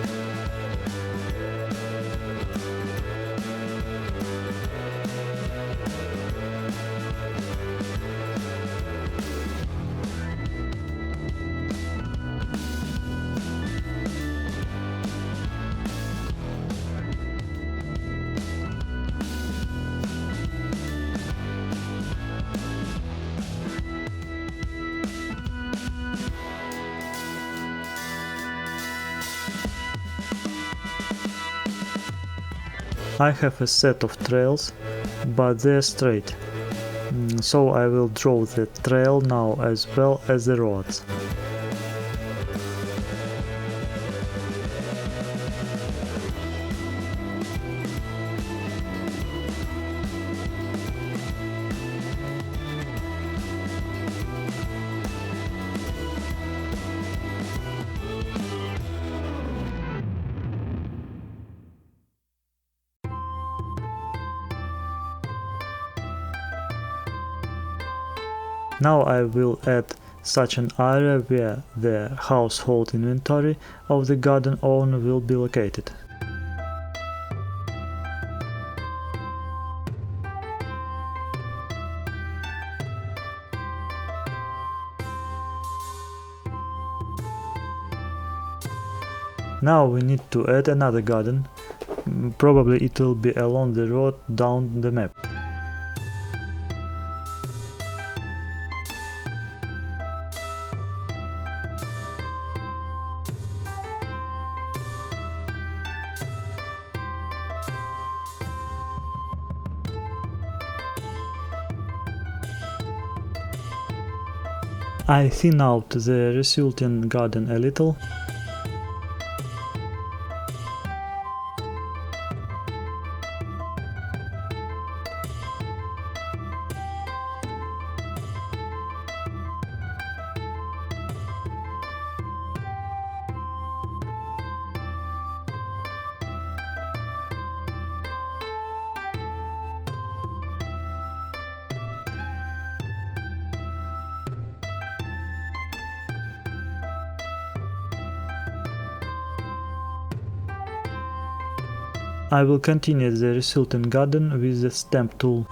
I have a set of trails, but they're straight, so I will draw the trail now as well as the roads. Now I will add such an area where the household inventory of the garden owner will be located. Now we need to add another garden. Probably it will be along the road down the map. I thin out the resulting garden a little. I will continue the resulting garden with the stamp tool.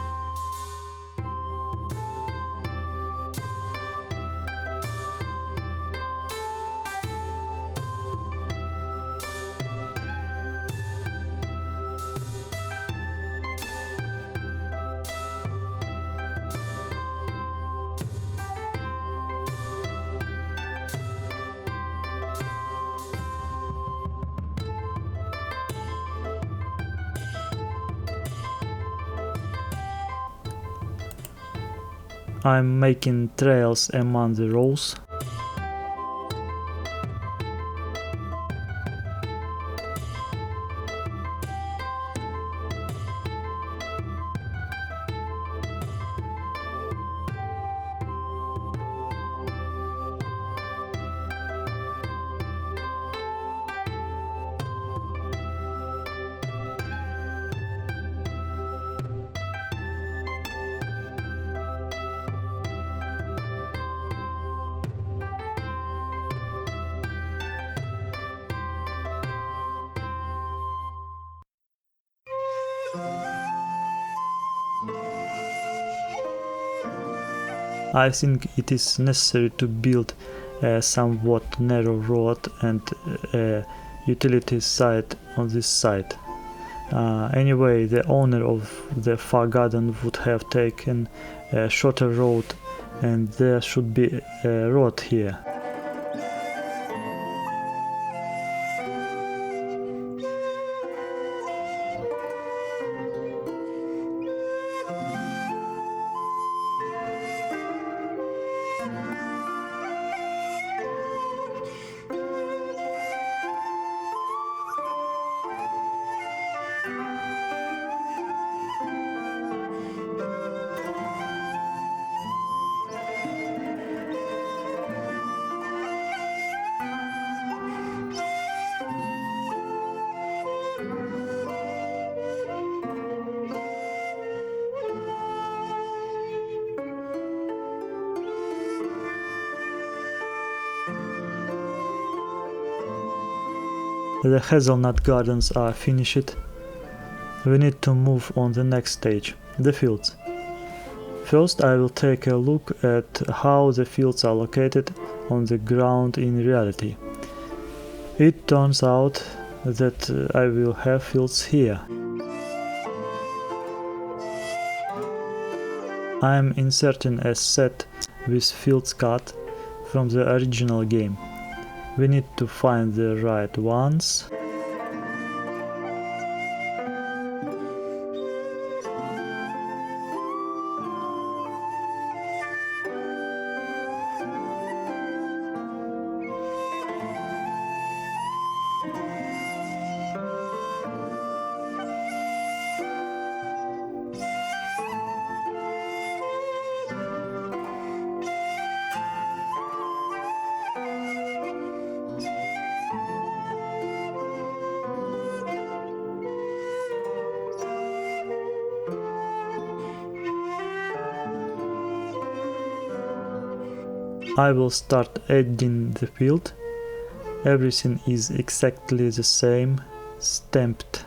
I'm making trails among the rows. I think it is necessary to build a somewhat narrow road and a utility site on this side. Anyway, the owner of the far garden would have taken a shorter road, and there should be a road here. The hazelnut gardens are finished. We need to move on the next stage, the fields. First, I will take a look at how the fields are located on the ground in reality. It turns out that I will have fields here. I am inserting a set with fields cut from the original game. We need to find the right ones. I will start adding the field. Everything is exactly the same, stamped.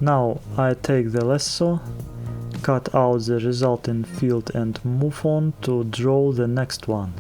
Now I take the lasso, cut out the resulting field and move on to draw the next one.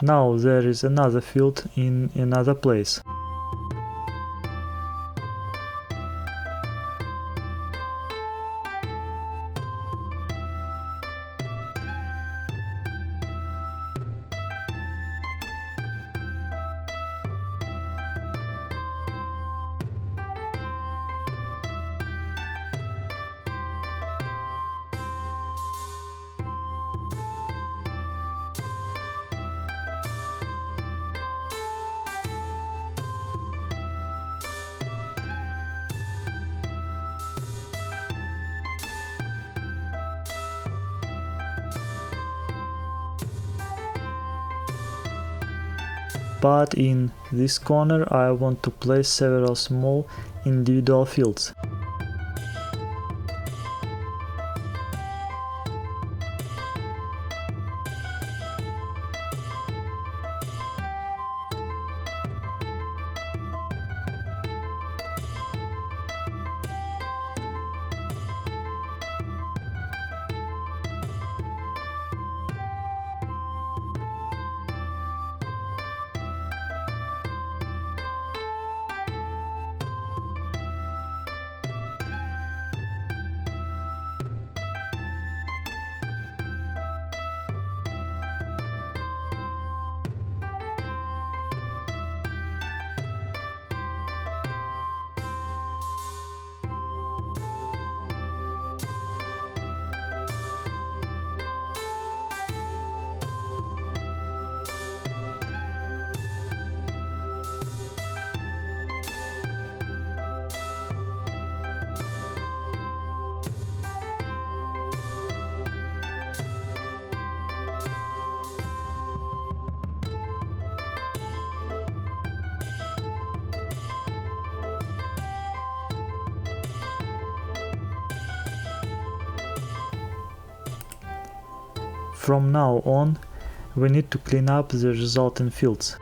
Now there is another field in another place. But in this corner I want to place several small individual fields. From now on, we need to clean up the resulting fields.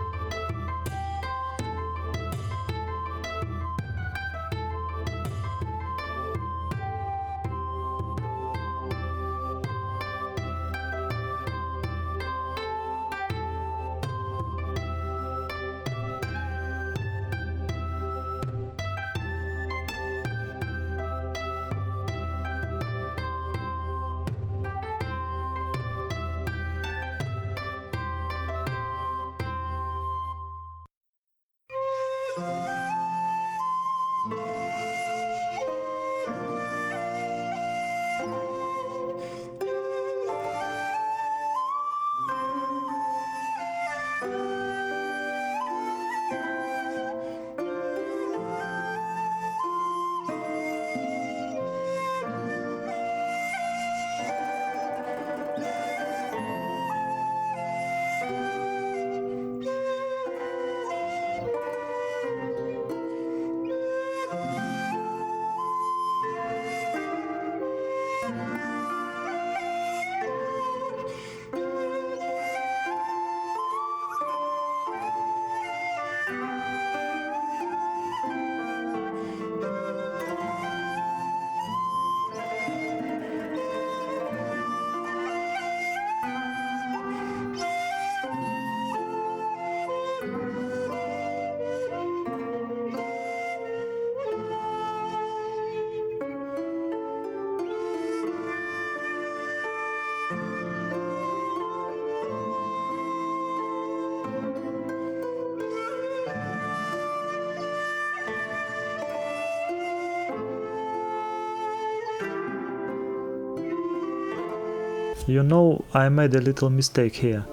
You know, I made a little mistake here.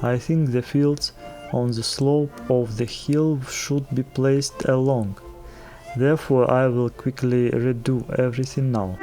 I think the fields on the slope of the hill should be placed along. Therefore, I will quickly redo everything now.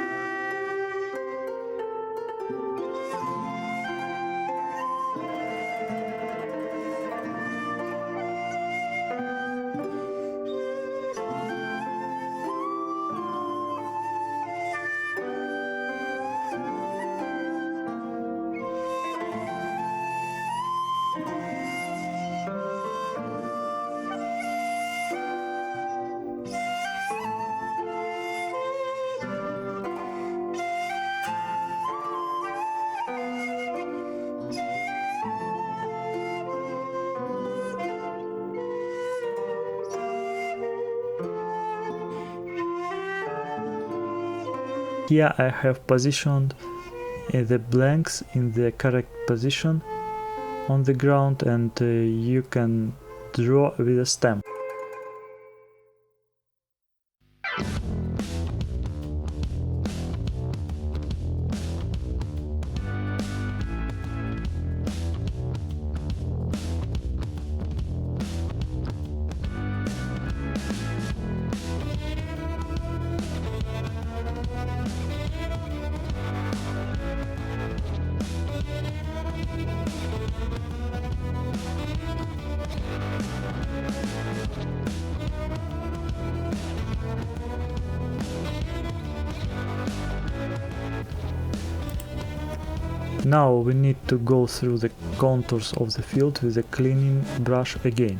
Here I have positioned the blanks in the correct position on the ground, and you can draw with a stamp. Now we need to go through the contours of the field with a cleaning brush again.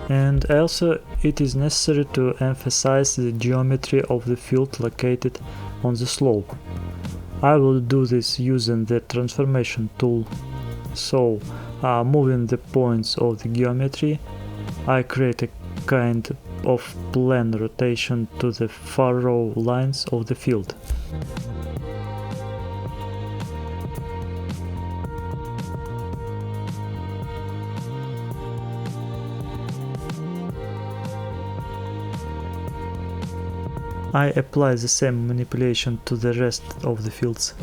And also it is necessary to emphasize the geometry of the field located on the slope. I will do this using the transformation tool. So, moving the points of the geometry, I create a kind of plane rotation to the furrow lines of the field. I apply the same manipulation to the rest of the fields.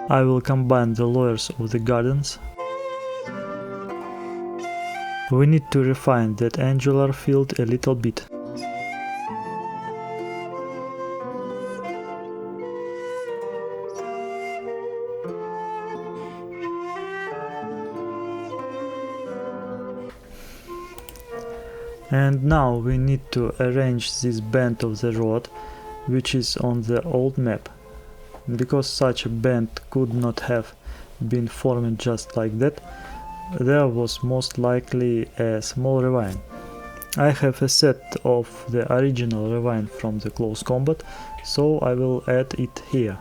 I will combine the layers of the gardens. We need to refine that angular field a little bit. And now we need to arrange this bend of the road, which is on the old map. Because such a bend could not have been formed just like that, there was most likely a small ravine. I have a set of the original ravine from the close combat, so I will add it here.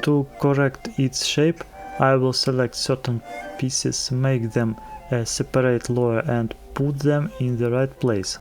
To correct its shape, I will select certain pieces, make them a separate layer and put them in the right place.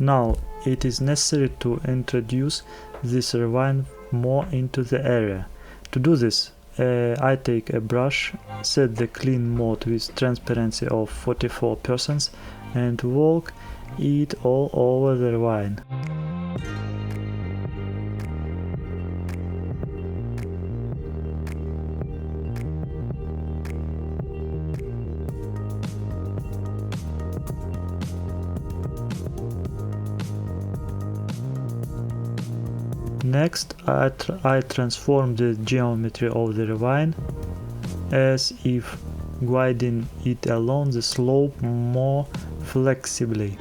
Now it is necessary to introduce this ravine more into the area. To do this, I take a brush, set the clean mode with transparency of 44% and walk it all over the ravine. Next, I transform the geometry of the ravine as if guiding it along the slope more flexibly.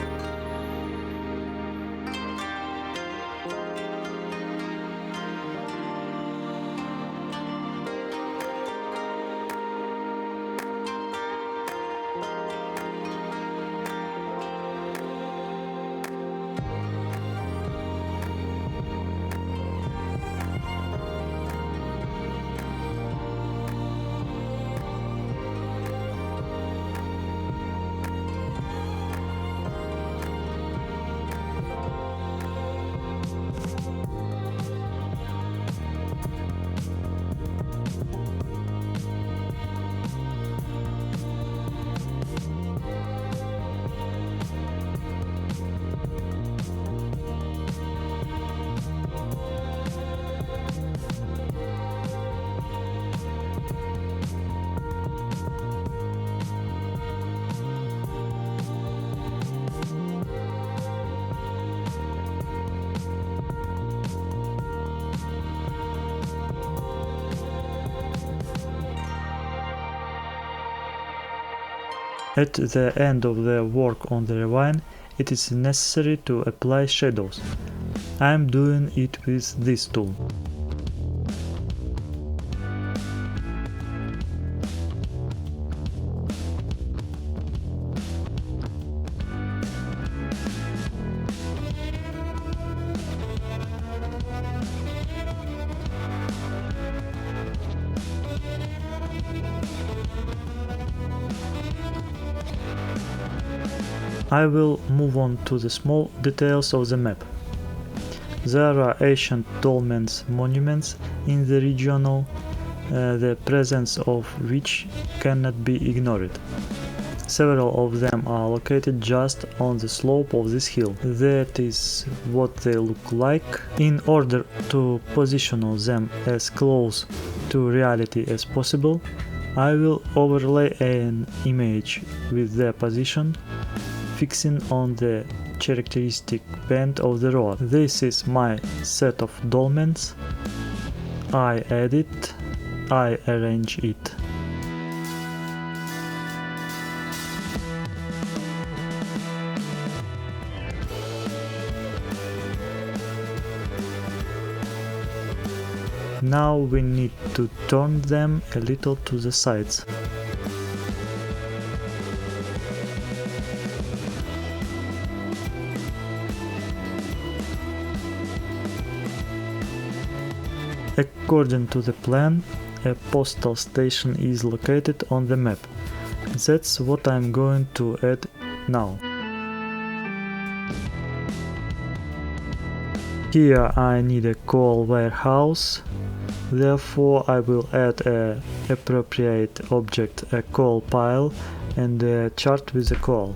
At the end of the work on the ravine, it is necessary to apply shadows. I am doing it with this tool. I will move on to the small details of the map. There are ancient dolmens monuments in the region, the presence of which cannot be ignored. Several of them are located just on the slope of this hill. That is what they look like. In order to position them as close to reality as possible, I will overlay an image with their position, fixing on the characteristic bend of the road. This is my set of dolmens. I add it, I arrange it. Now we need to turn them a little to the sides. According to the plan, a postal station is located on the map. That's what I'm going to add now. Here I need a coal warehouse, therefore I will add an appropriate object, a coal pile, and a chart with the coal.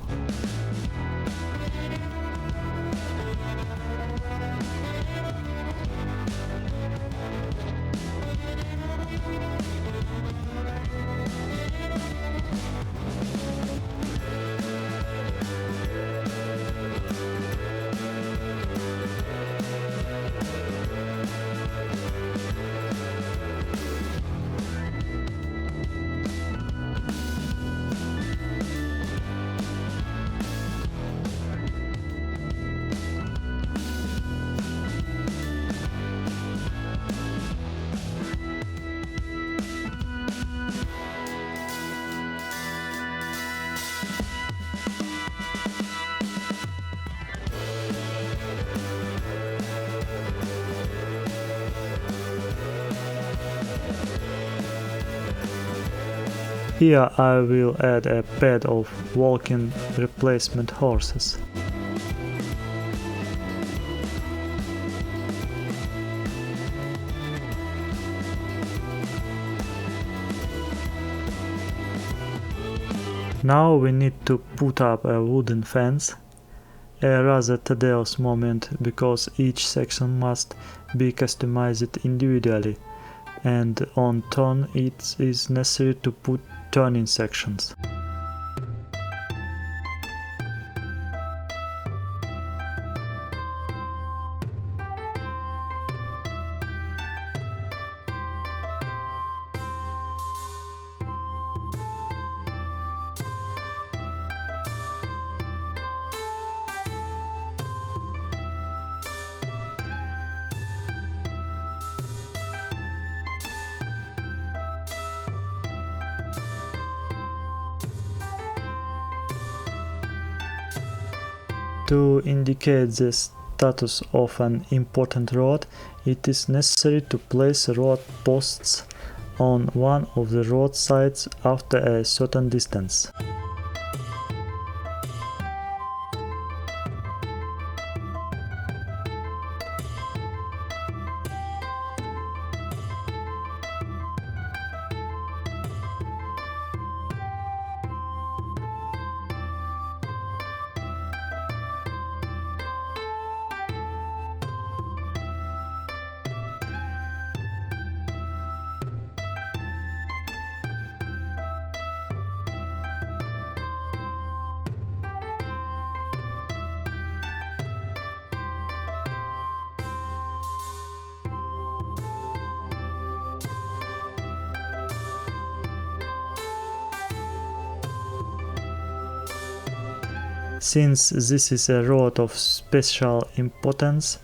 Here I will add a pad of walking replacement horses. Now we need to put up a wooden fence, a rather tedious moment because each section must be customized individually, and on turn it is necessary to put turning sections. To indicate the status of an important road, it is necessary to place road posts on one of the road sides after a certain distance. Since this is a road of special importance,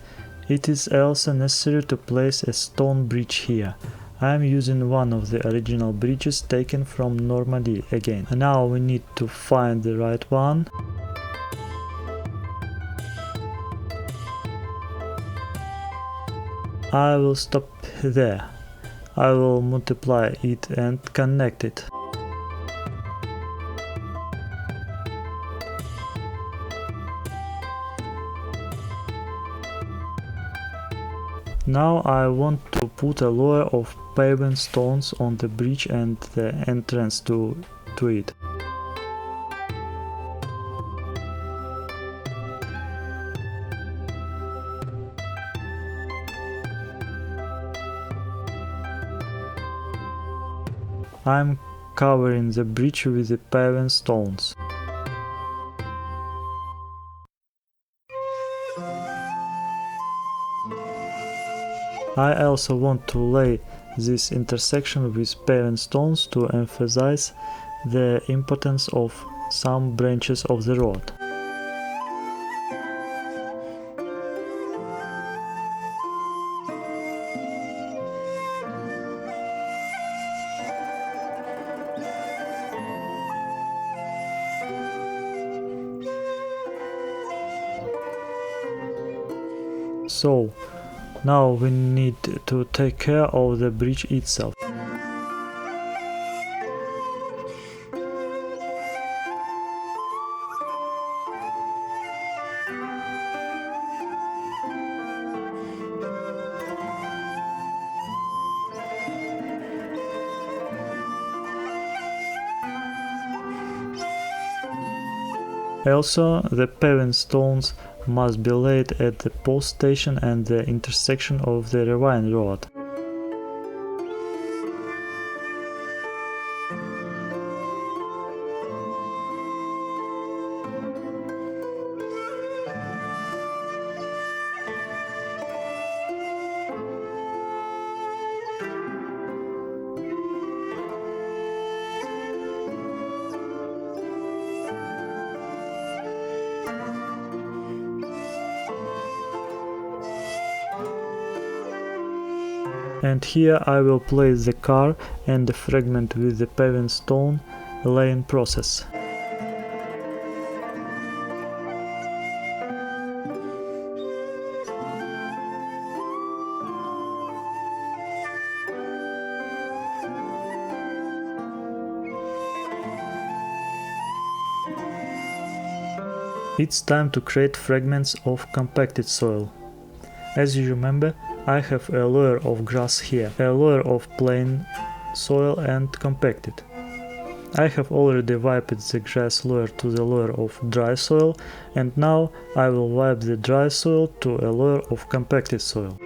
it is also necessary to place a stone bridge here. I am using one of the original bridges taken from Normandy again. And now we need to find the right one. I will stop there. I will multiply it and connect it. Now I want to put a layer of paving stones on the bridge and the entrance to it. I'm covering the bridge with the paving stones. I also want to lay this intersection with paving stones to emphasize the importance of some branches of the road. So, now we need to take care of the bridge itself. Also, the paving stones must be laid at the post station and the intersection of the Ravine road. And here I will place the car and the fragment with the paving stone laying process. It's time to create fragments of compacted soil. As you remember, I have a layer of grass here, a layer of plain soil and compacted. I have already wiped the grass layer to the layer of dry soil, and now I will wipe the dry soil to a layer of compacted soil.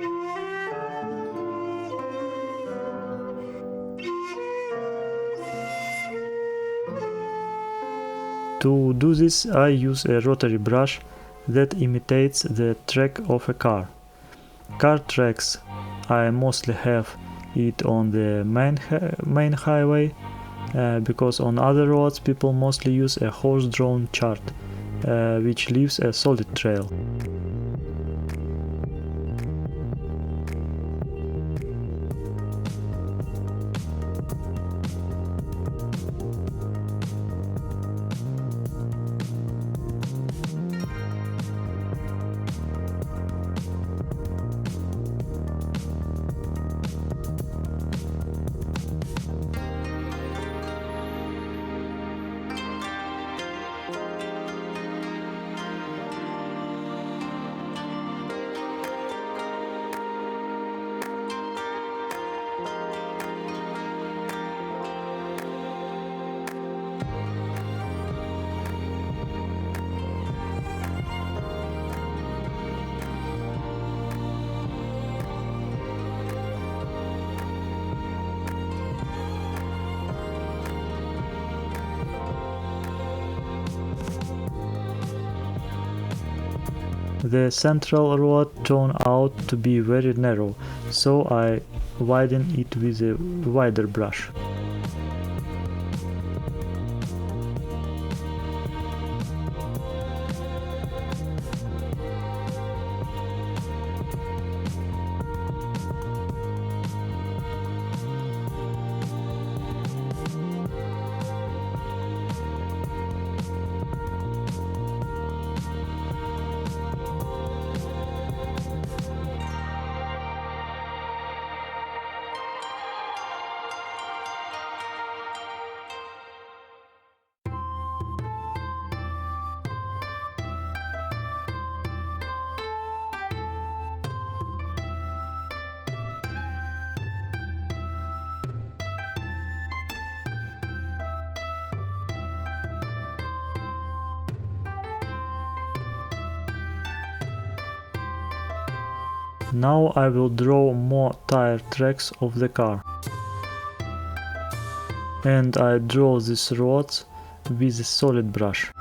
To do this, I use a rotary brush that imitates the track of a car. Car tracks, I mostly have it on the main highway, because on other roads people mostly use a horse-drawn chart, which leaves a solid trail. The central road turned out to be very narrow, so I widened it with a wider brush. Now I will draw more tire tracks of the car. And I draw these roads with a solid brush.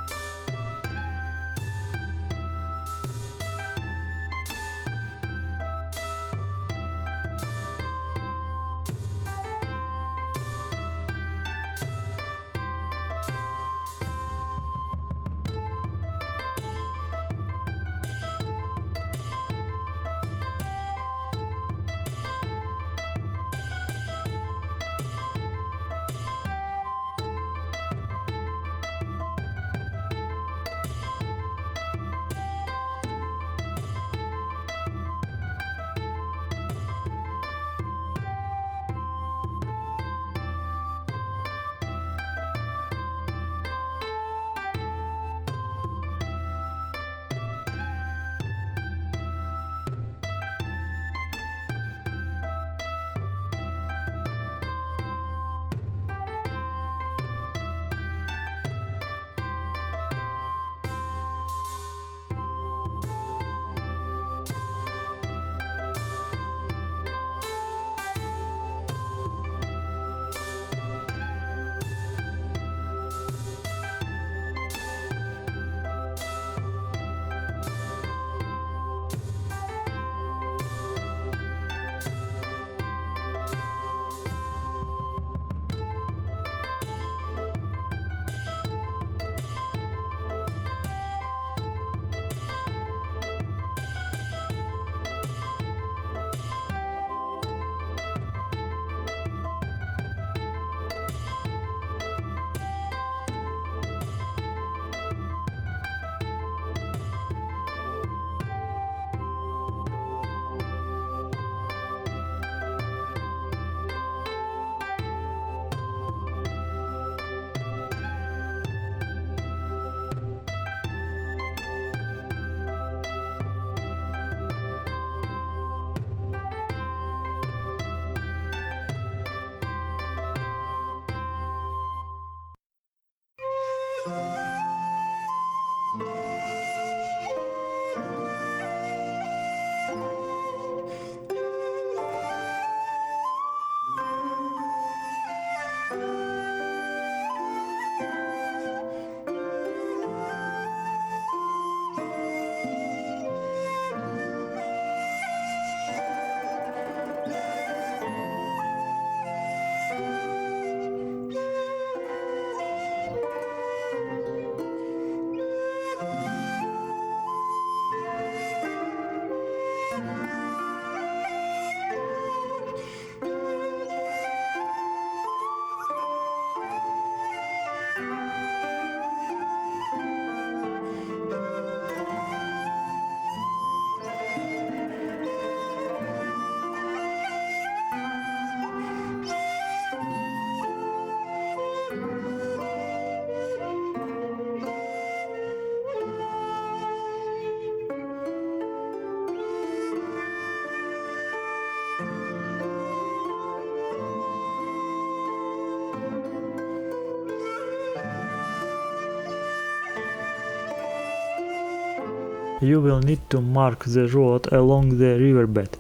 You will need to mark the road along the riverbed.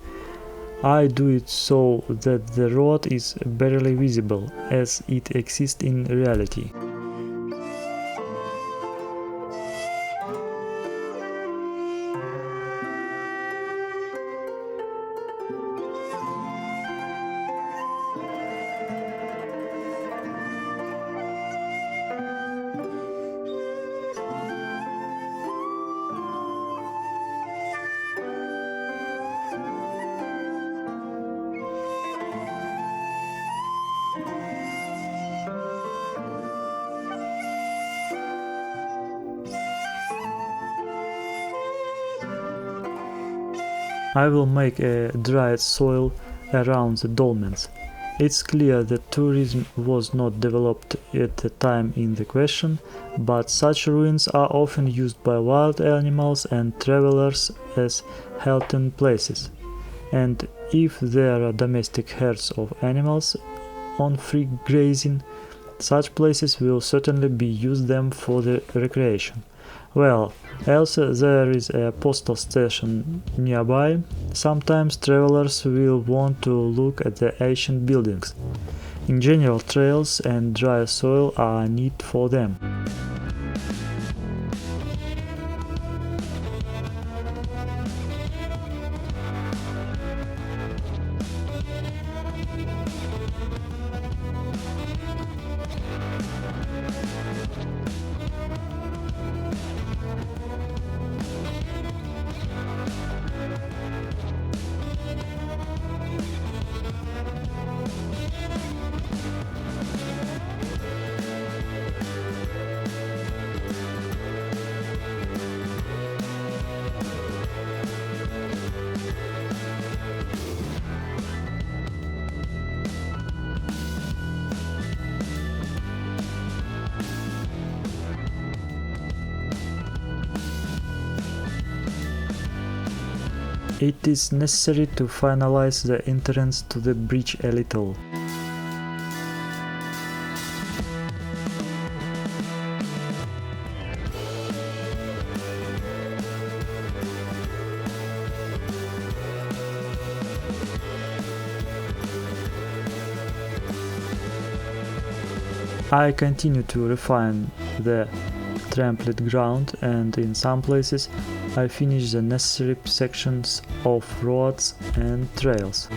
I do it so that the road is barely visible, as it exists in reality. I will make a dried soil around the dolmens. It's clear that tourism was not developed at the time in the question, but such ruins are often used by wild animals and travelers as halting places. And if there are domestic herds of animals on free grazing, such places will certainly be used them for the recreation. Well, also there is a postal station nearby. Sometimes travelers will want to look at the ancient buildings. In general, trails and dry soil are neat for them. It is necessary to finalize the entrance to the bridge a little. I continue to refine the trampled ground, and in some places I finish the necessary sections of roads and trails.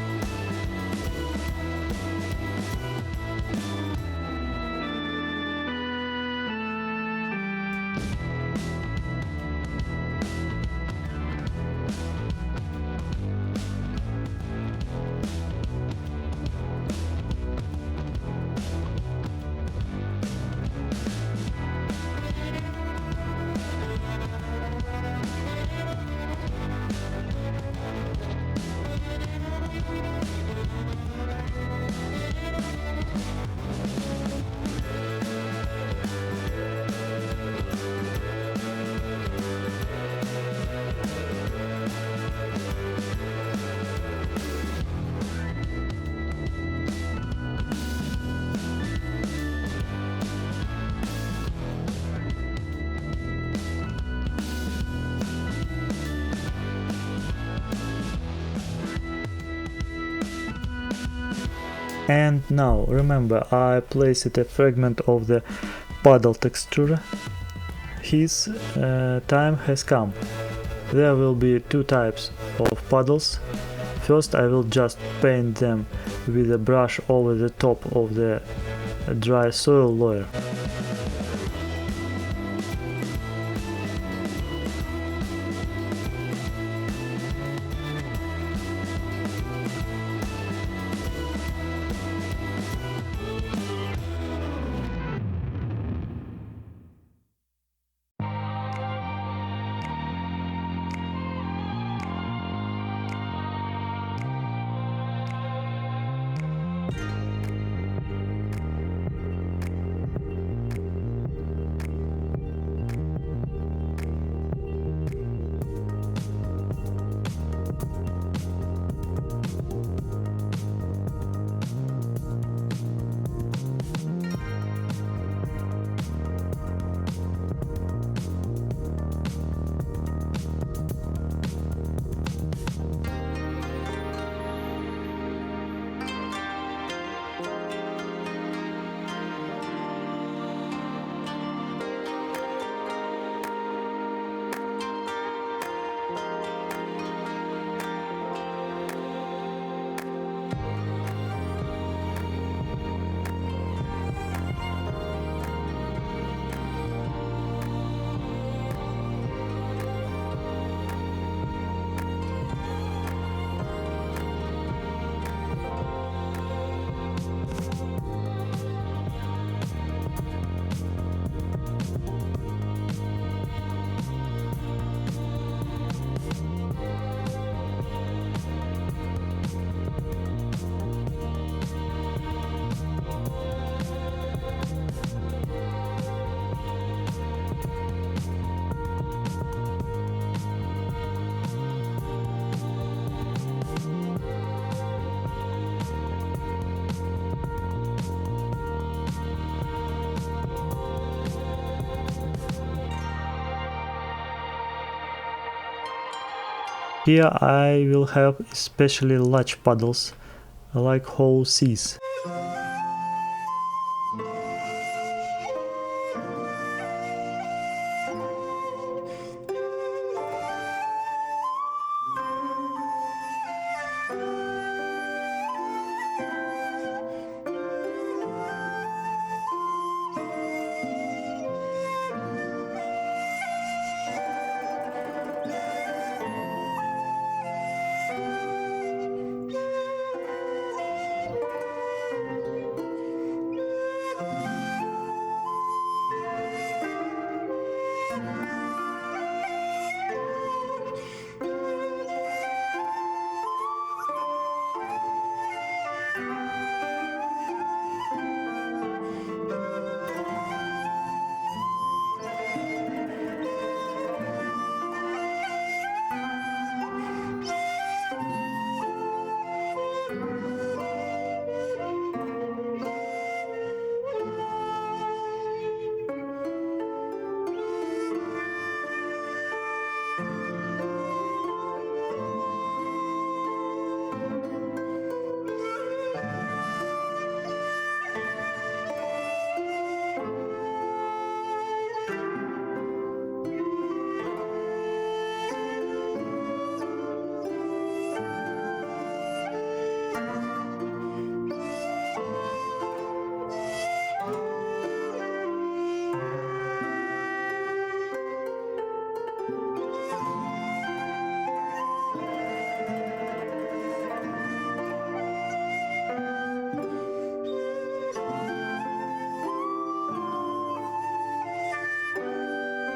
And now, remember, I placed a fragment of the puddle texture. His time has come. There will be two types of puddles. First, I will just paint them with a brush over the top of the dry soil layer. Here I will have especially large puddles, like whole seas.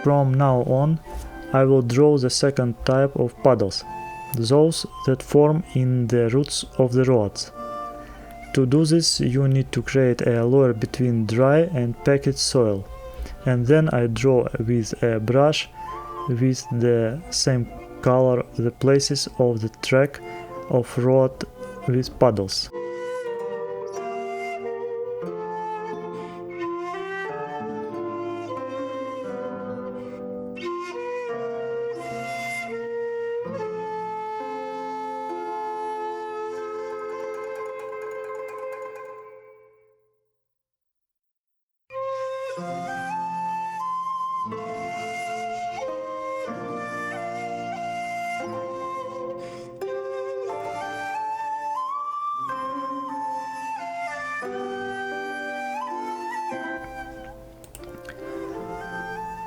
From now on, I will draw the second type of puddles, those that form in the roots of the rods. To do this, you need to create a layer between dry and packed soil, and then I draw with a brush with the same color the places of the track of rod with puddles.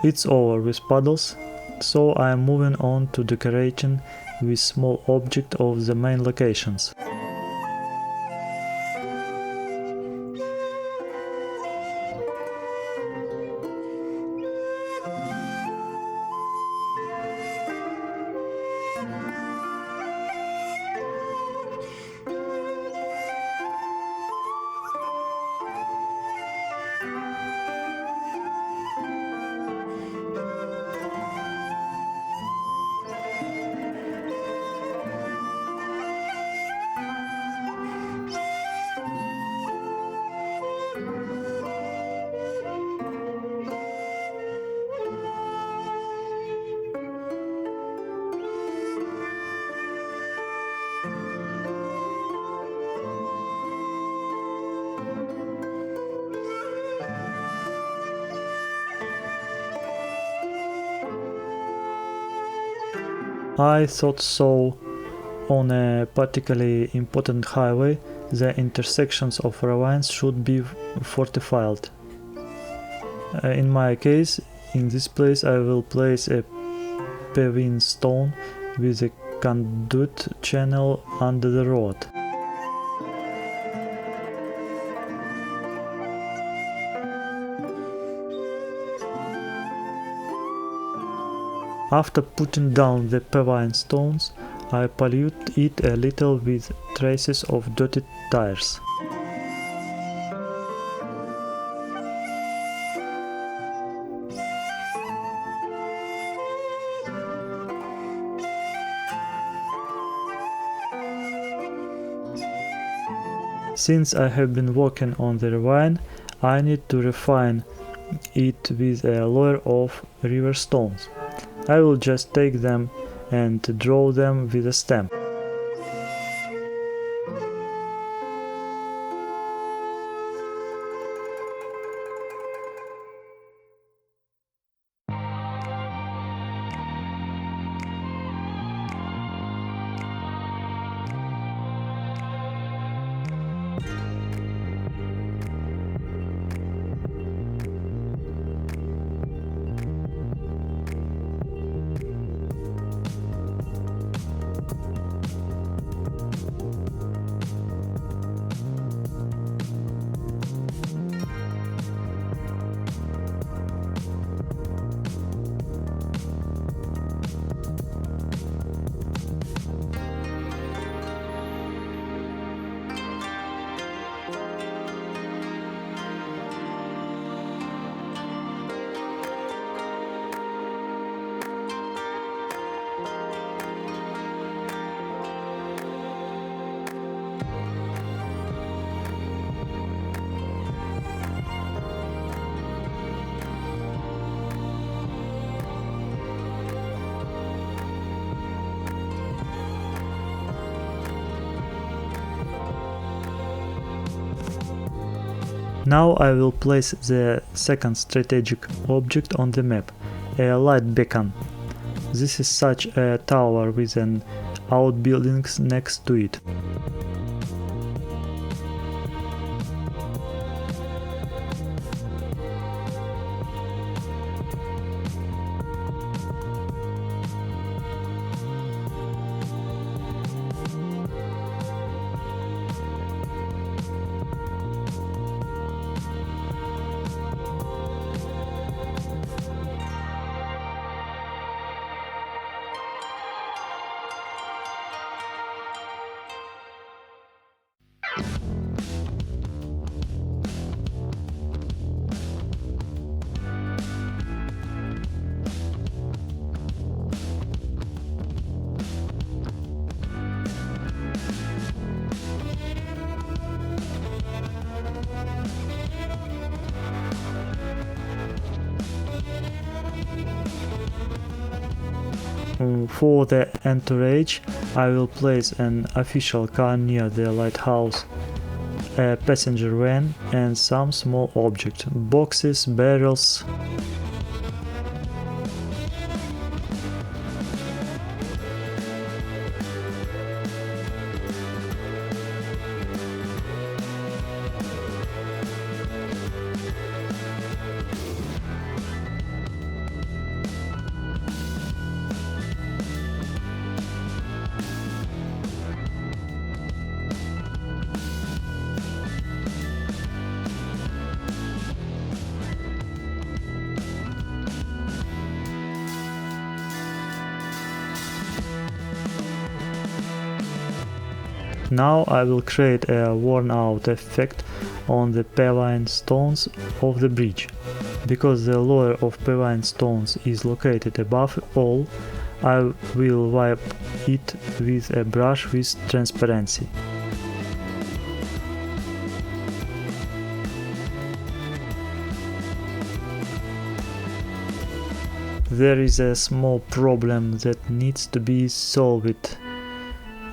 It's over with puddles, so I am moving on to decorating with small objects of the main locations. I thought so. On a particularly important highway, the intersections of ravines should be fortified. In my case, in this place I will place a paving stone with a conduit channel under the road. After putting down the paving stones, I pollute it a little with traces of dirty tires. Since I have been working on the ravine, I need to refine it with a layer of river stones. I will just take them and draw them with a stamp. Now I will place the second strategic object on the map, a light beacon. This is such a tower with an outbuildings next to it. For the entourage, I will place an official car near the lighthouse, a passenger van and some small objects, boxes, barrels. Now I will create a worn out effect on the paving stones of the bridge. Because the layer of paving stones is located above all, I will wipe it with a brush with transparency. There is a small problem that needs to be solved.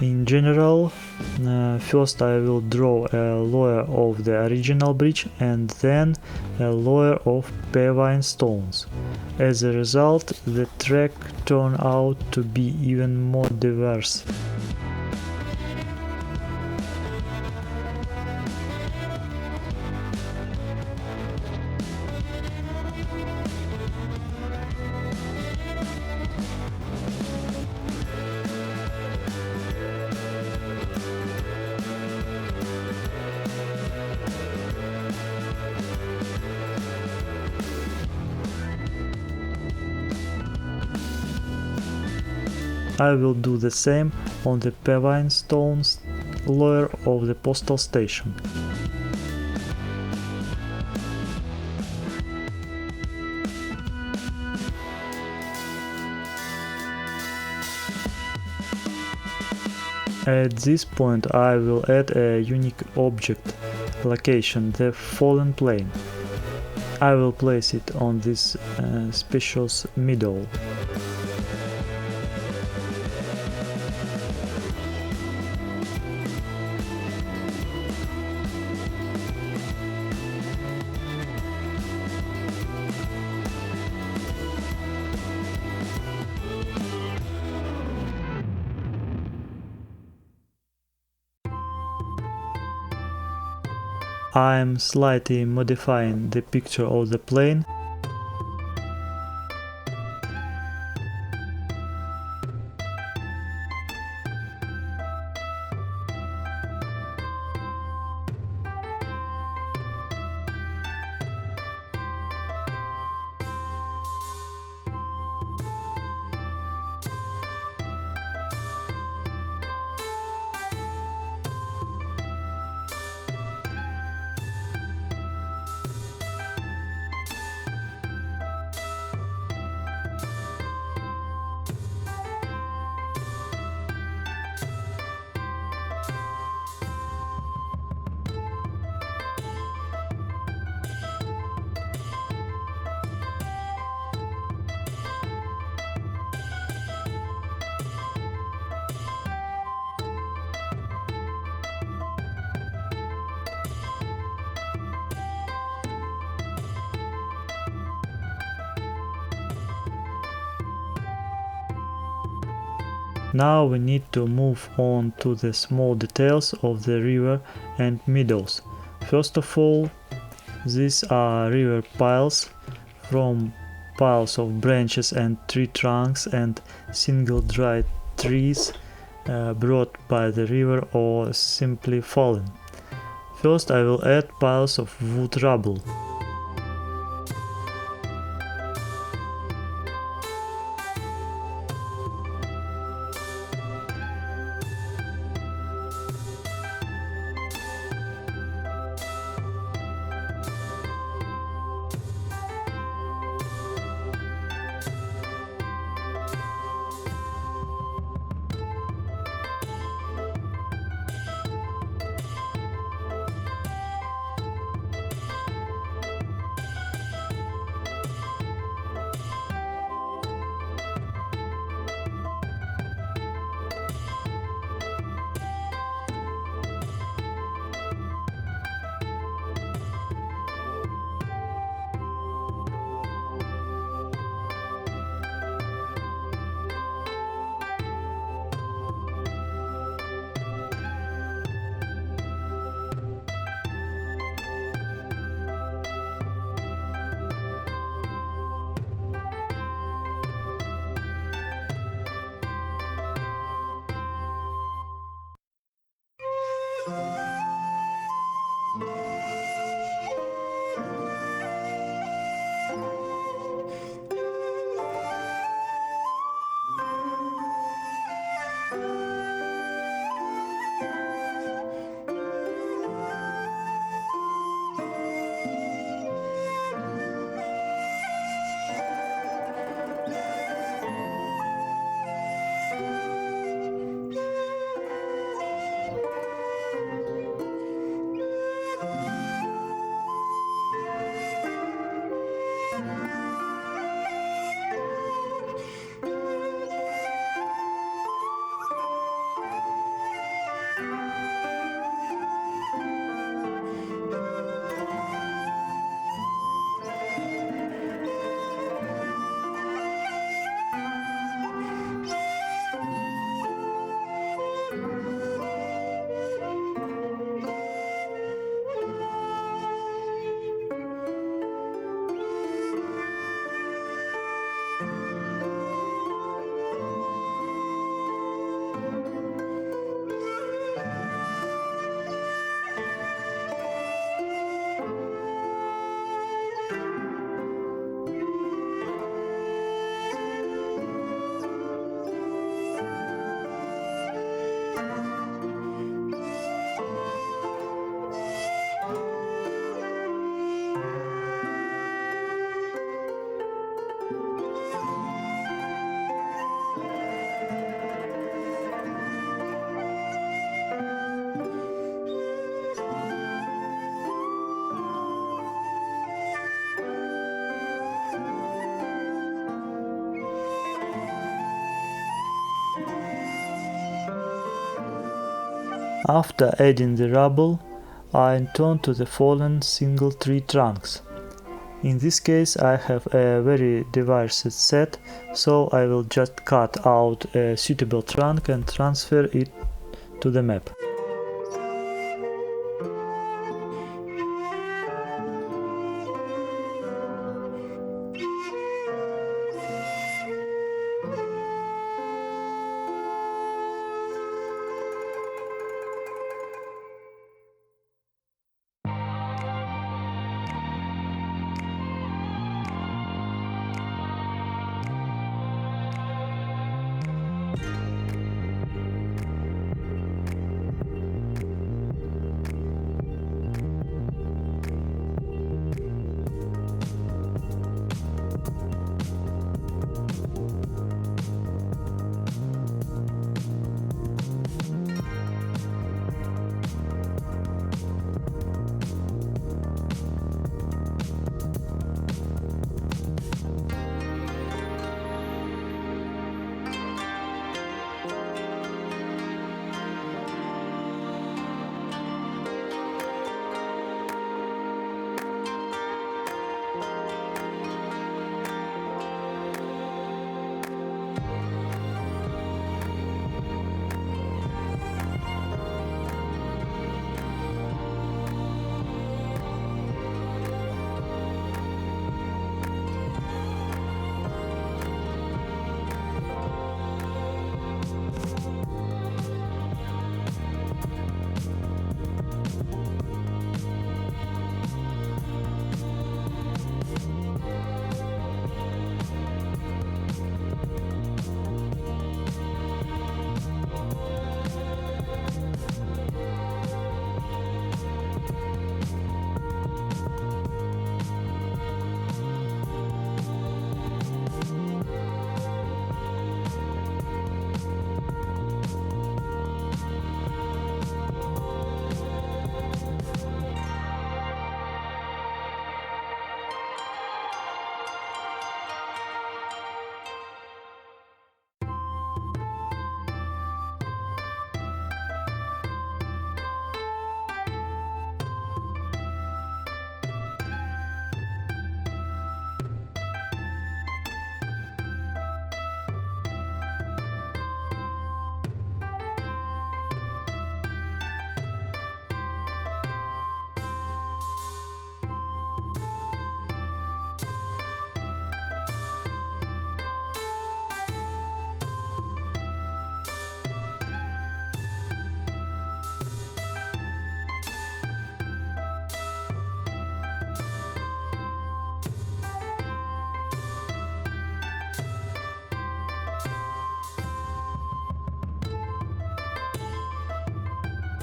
In general, first I will draw a layer of the original bridge and then a layer of paving stones. As a result, the track turned out to be even more diverse. I will do the same on the paving stones layer of the postal station. At this point I will add a unique object location, the fallen plane. I will place it on this special's middle. I'm slightly modifying the picture of the plane. Now we need to move on to the small details of the river and meadows. First of all, these are river piles, from piles of branches and tree trunks and single dried trees brought by the river or simply fallen. First I will add piles of wood rubble. After adding the rubble, I turn to the fallen single tree trunks. In this case I have a very diverse set, so I will just cut out a suitable trunk and transfer it to the map.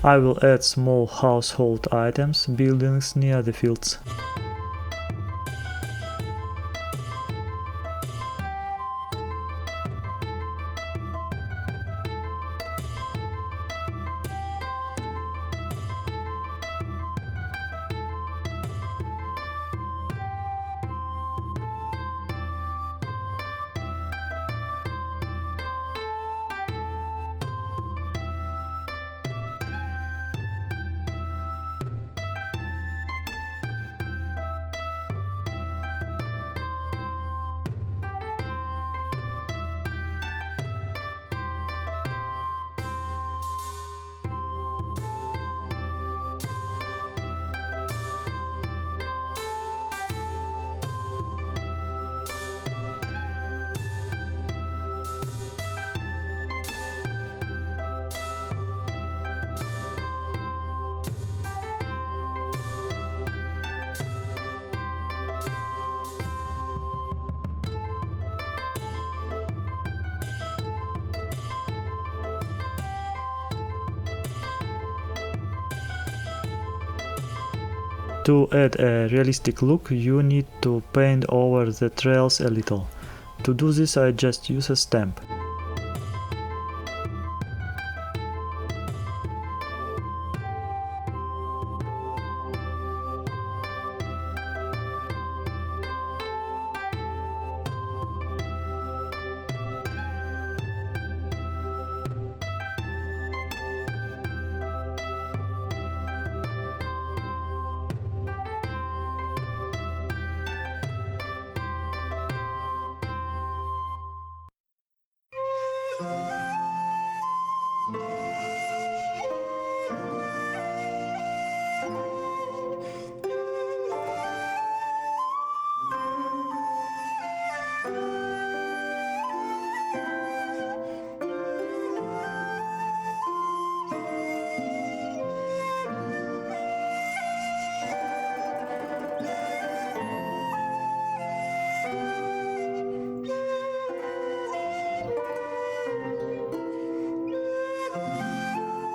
I will add small household items, buildings near the fields. To add a realistic look, you need to paint over the trails a little. To do this, I just use a stamp.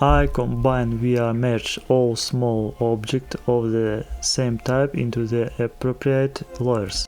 I combine via merge all small objects of the same type into the appropriate layers.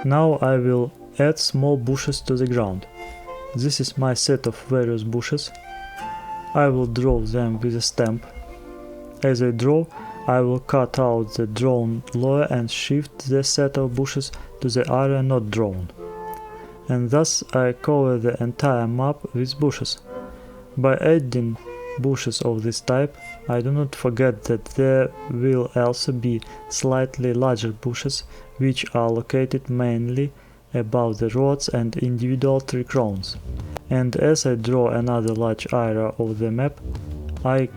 Now I will add small bushes to the ground. This is my set of various bushes. I will draw them with a stamp. As I draw, I will cut out the drawn layer and shift the set of bushes to the area not drawn. And thus I cover the entire map with bushes. By adding bushes of this type, I do not forget that there will also be slightly larger bushes which are located mainly above the roads and individual tree crowns. And as I draw another large area of the map, I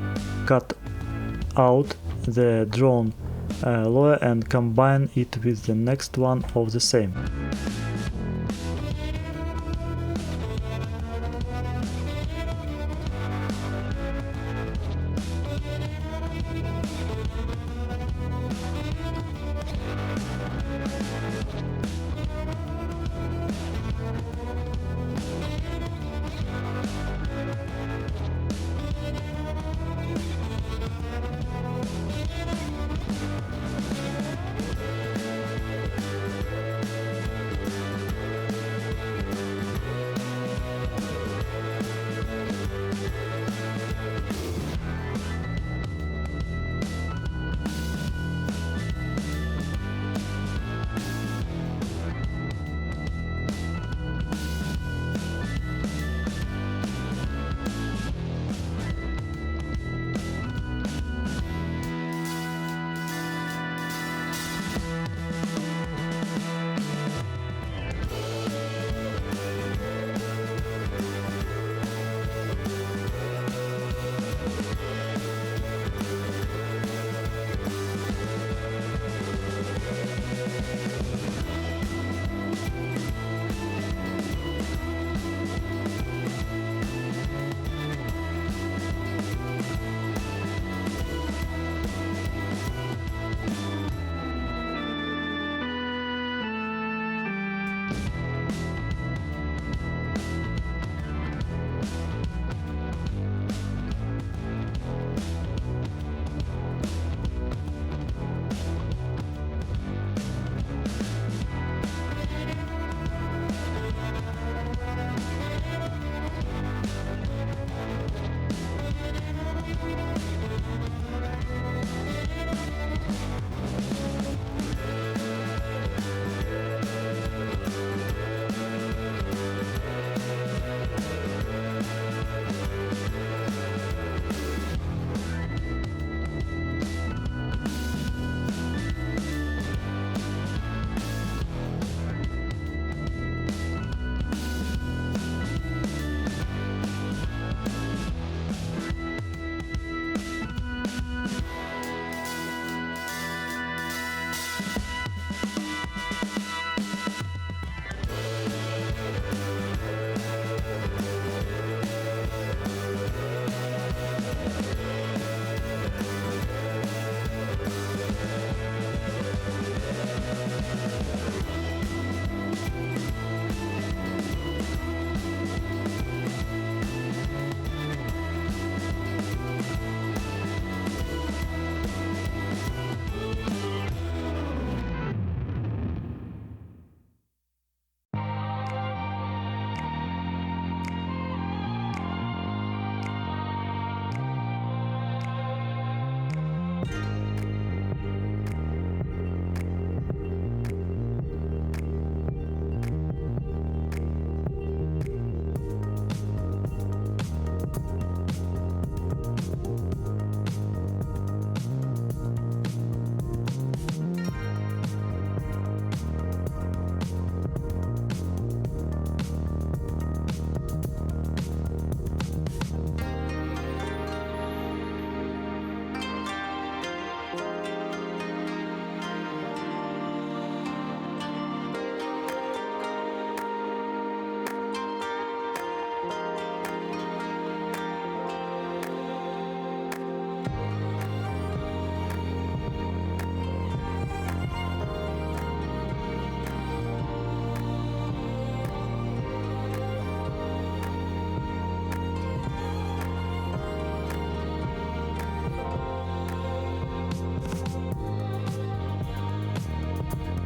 cut out the drawn layer and combine it with the next one of the same.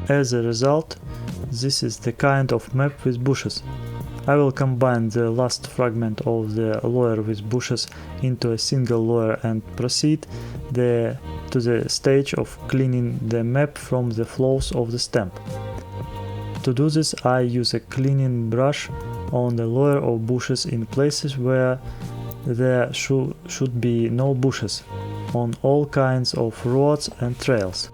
As a result, this is the kind of map with bushes. I will combine the last fragment of the layer with bushes into a single layer and proceed to the stage of cleaning the map from the flaws of the stamp. To do this, I use a cleaning brush on the layer of bushes in places where there should be no bushes, on all kinds of roads and trails.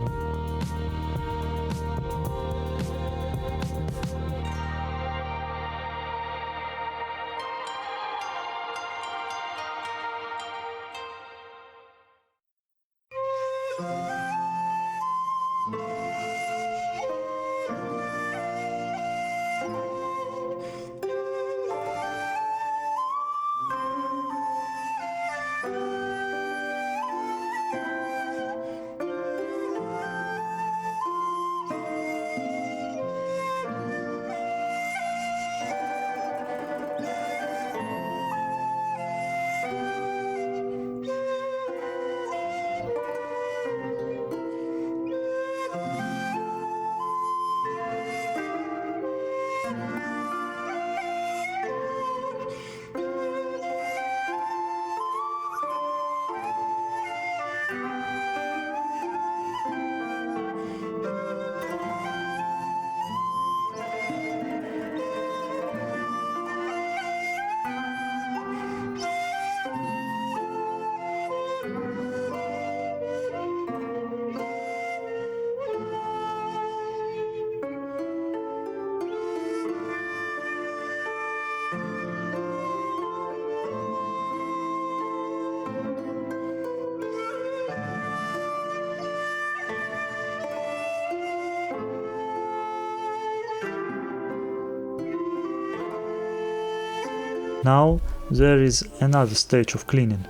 Now there is another stage of cleaning,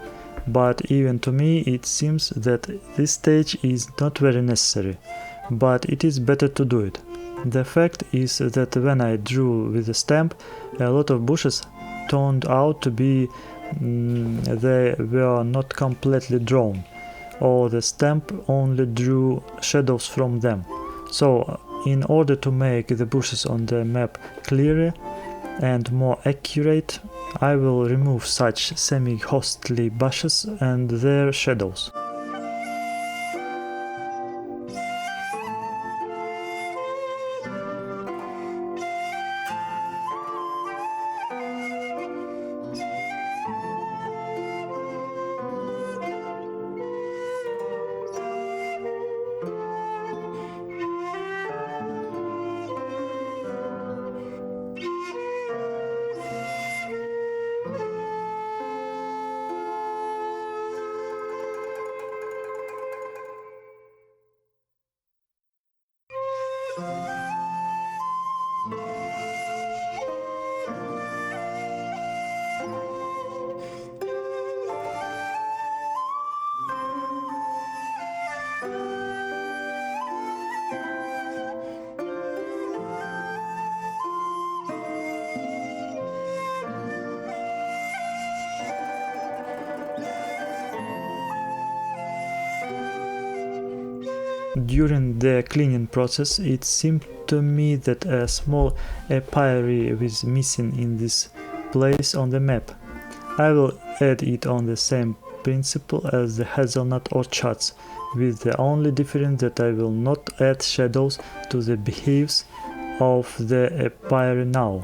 but even to me it seems that this stage is not very necessary, but it is better to do it. The fact is that when I drew with the stamp, a lot of bushes turned out to be they were not completely drawn, or the stamp only drew shadows from them. So in order to make the bushes on the map clearer and more accurate, I will remove such semi-ghostly bushes and their shadows. During the cleaning process, it seemed to me that a small apiary was missing in this place on the map. I will add it on the same principle as the hazelnut orchards, with the only difference that I will not add shadows to the beehives of the apiary now.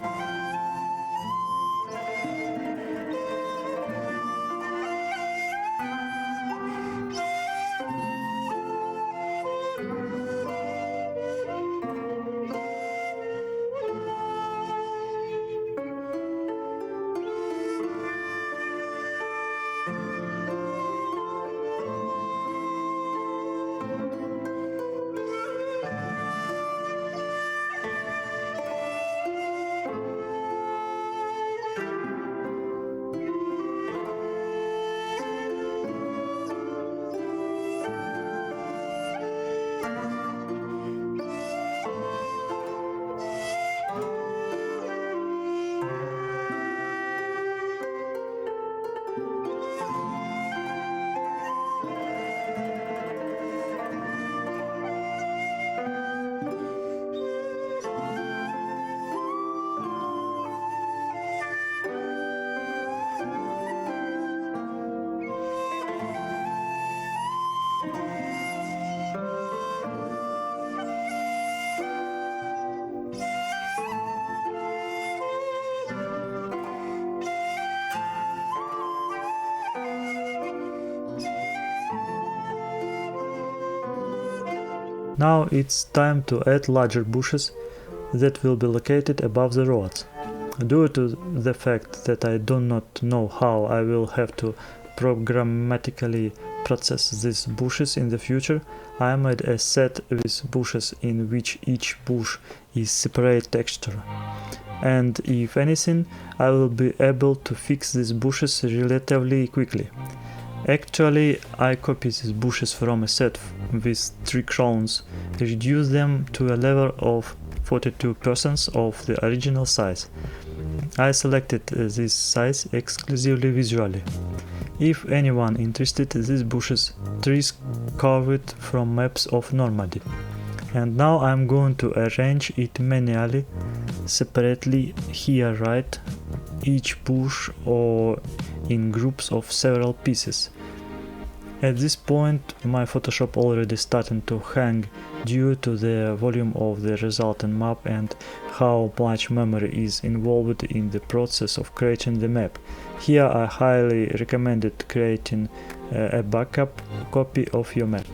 Now it's time to add larger bushes that will be located above the roads. Due to the fact that I do not know how I will have to programmatically process these bushes in the future, I made a set with bushes in which each bush is separate texture. And if anything, I will be able to fix these bushes relatively quickly. Actually, I copied these bushes from a set with 3 crowns, reduced them to a level of 42% of the original size. I selected this size exclusively visually. If anyone interested, these bushes trees carved from maps of Normandy. And now I'm going to arrange it manually, separately here, right? Each bush or in groups of several pieces. At this point my Photoshop already started to hang due to the volume of the resultant map and how much memory is involved in the process of creating the map. Here I highly recommended creating a backup copy of your map.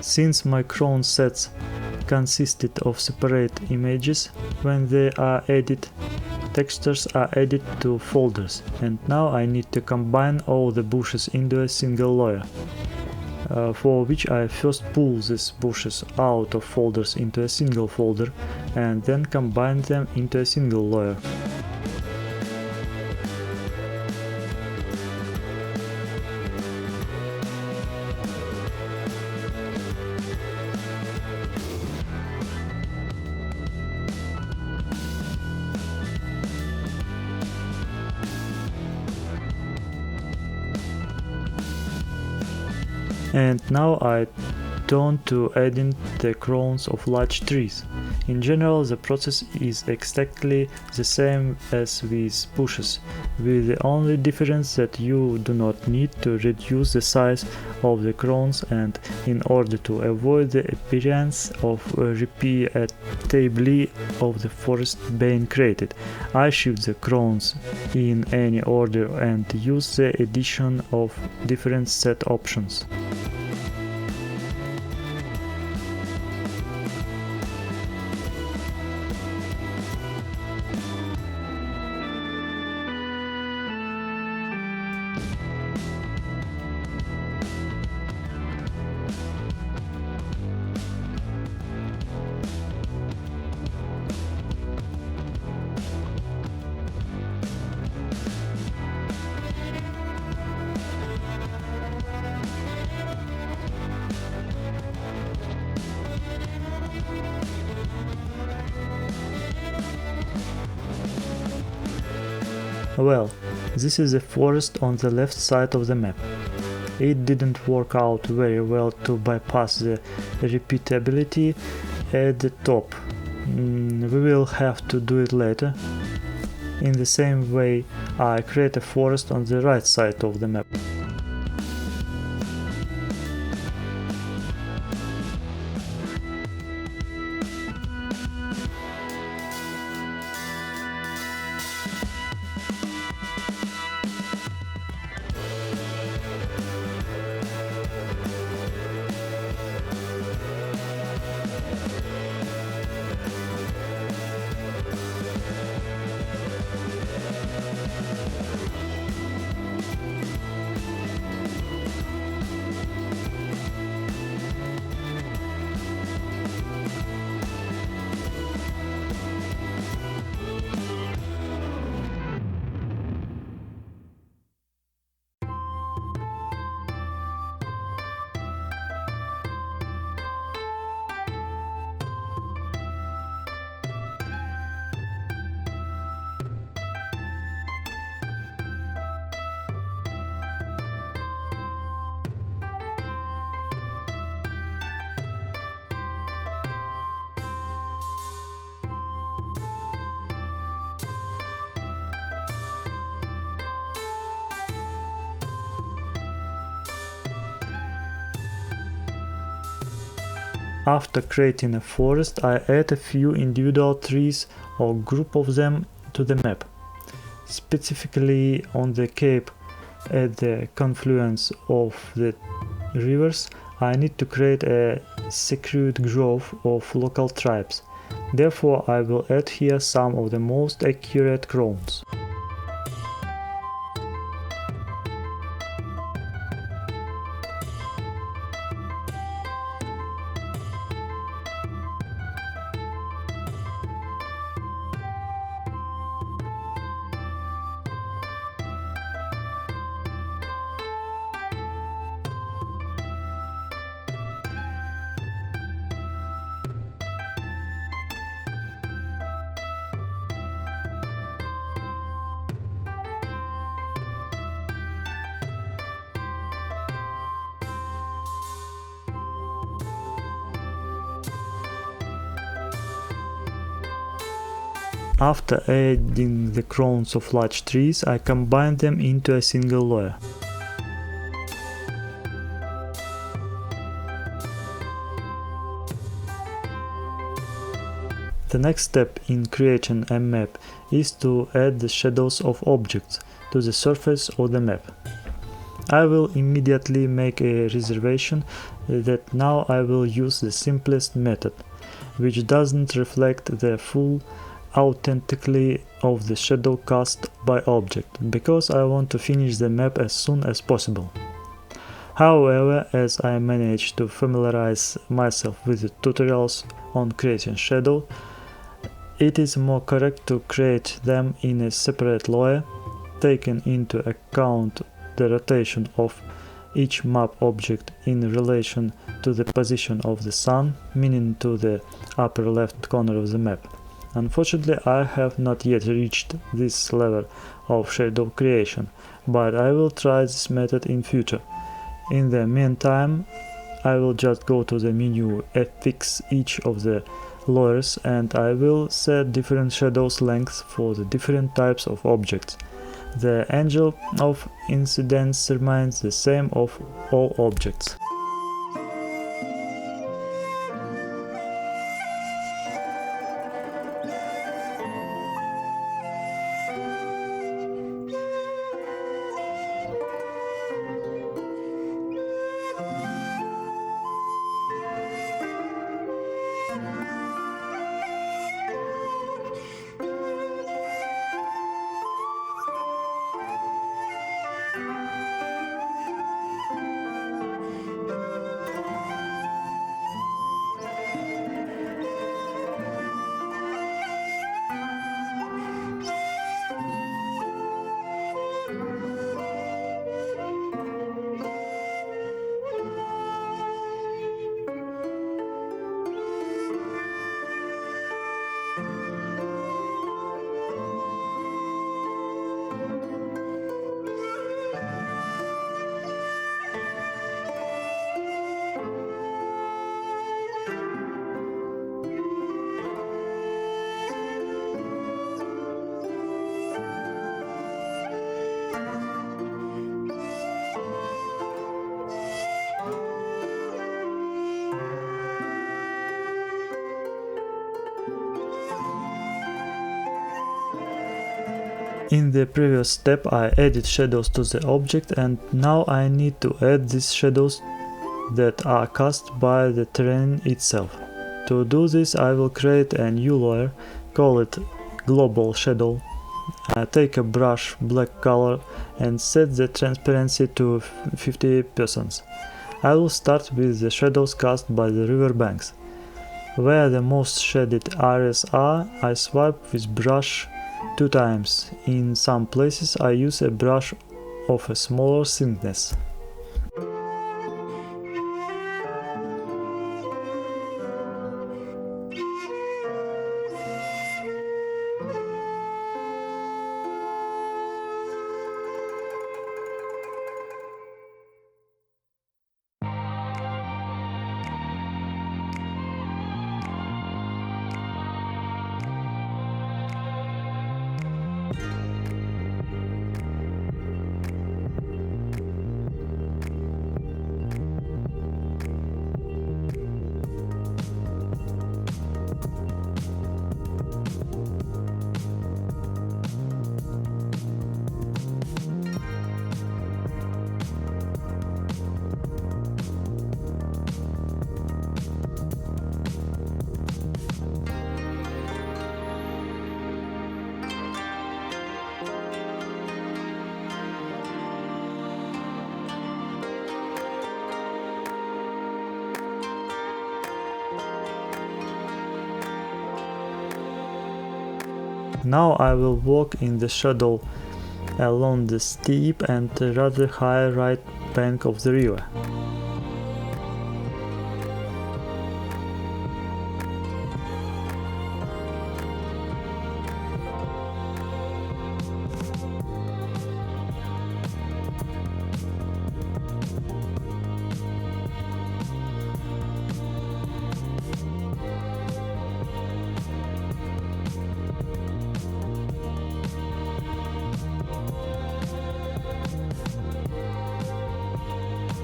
Since my crown sets consisted of separate images, when they are added, textures are added to folders, and now I need to combine all the bushes into a single layer, for which I first pull these bushes out of folders into a single folder and then combine them into a single layer. And now I turn to adding the crowns of large trees. In general, the process is exactly the same as with bushes, with the only difference that you do not need to reduce the size of the crowns, and in order to avoid the appearance of repeatability of the forest being created, I shift the crowns in any order and use the addition of different set options. Well, this is the forest on the left side of the map. It didn't work out very well to bypass the repeatability at the top. We will have to do it later. In the same way, I create a forest on the right side of the map. After creating a forest, I add a few individual trees or group of them to the map. Specifically on the cape at the confluence of the rivers, I need to create a secluded grove of local tribes. Therefore, I will add here some of the most accurate crowns. After adding the crowns of large trees, I combine them into a single layer. The next step in creating a map is to add the shadows of objects to the surface of the map. I will immediately make a reservation that now I will use the simplest method, which doesn't reflect the full authentically of the shadow cast by object, because I want to finish the map as soon as possible. However, as I managed to familiarize myself with the tutorials on creating shadow, it is more correct to create them in a separate layer, taking into account the rotation of each map object in relation to the position of the sun, meaning to the upper left corner of the map. Unfortunately, I have not yet reached this level of shadow creation, but I will try this method in future. In the meantime, I will just go to the menu, affix each of the layers, and I will set different shadows lengths for the different types of objects. The angle of incidence remains the same of all objects. In the previous step I added shadows to the object, and now I need to add these shadows that are cast by the terrain itself. To do this I will create a new layer, call it global shadow. Take a brush, black color, and set the transparency to 50%. I will start with the shadows cast by the river banks. Where the most shaded areas are, I swipe with brush 2 times. In some places I use a brush of a smaller thickness. Now I will walk in the shadow along the steep and rather high right bank of the river.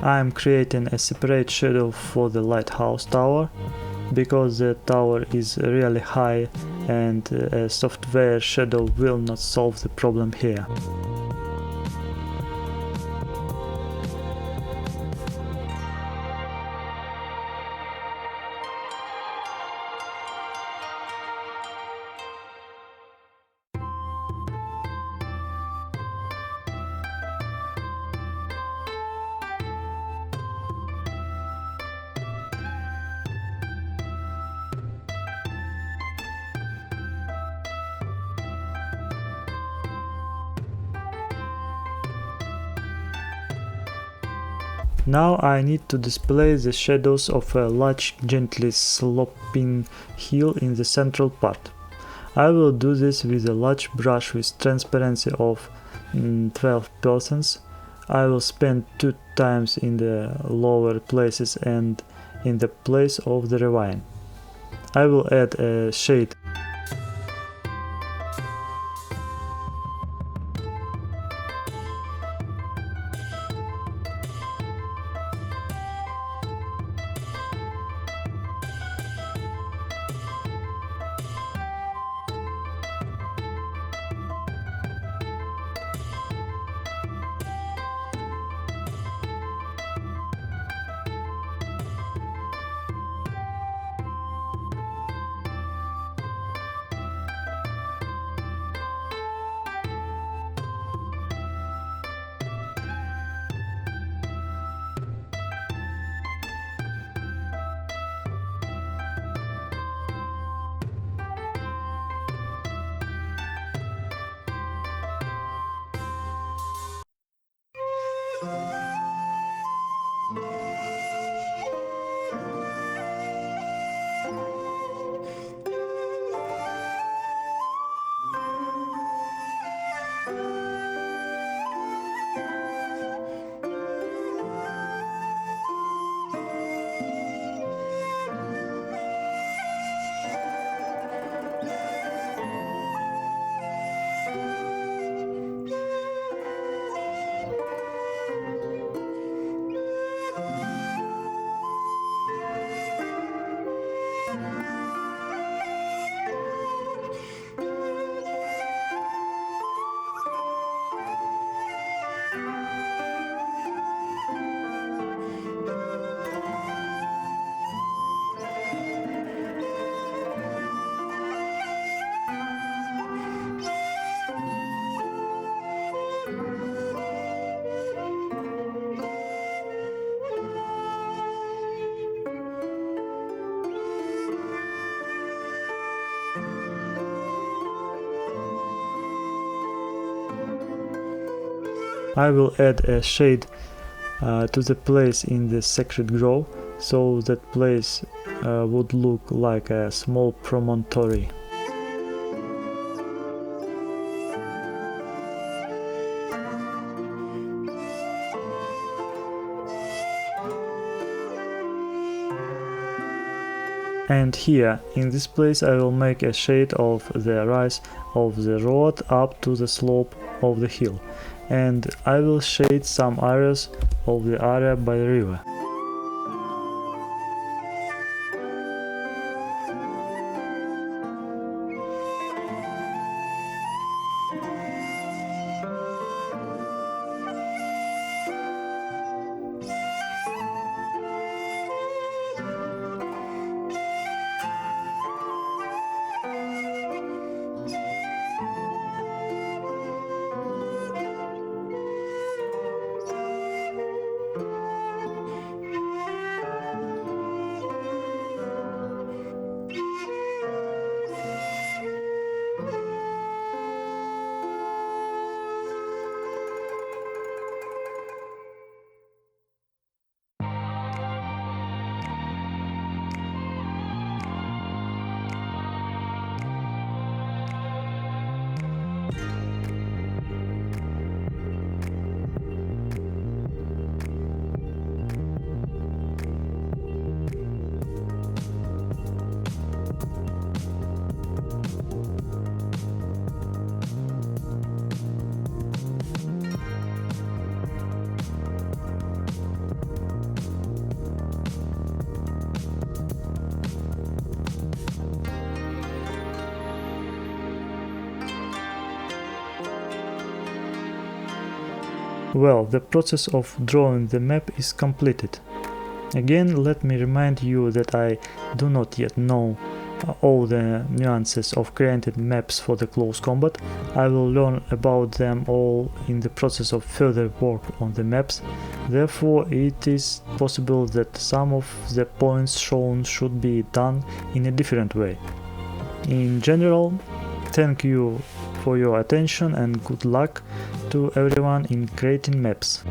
I am creating a separate shadow for the lighthouse tower, because the tower is really high and a software shadow will not solve the problem here. Now I need to display the shadows of a large gently sloping hill in the central part. I will do this with a large brush with transparency of 12%. I will spend 2 times in the lower places and in the place of the ravine. I will add a shade. I will add a shade to the place in the sacred grove, so that place would look like a small promontory. And here, in this place, I will make a shade of the rise of the road up to the slope of the hill, and I will shade some areas of the area by the river. Well, the process of drawing the map is completed. Again, let me remind you that I do not yet know all the nuances of creating maps for the close combat. I will learn about them all in the process of further work on the maps. Therefore, it is possible that some of the points shown should be done in a different way. In general, thank you for your attention and good luck to everyone in creating maps.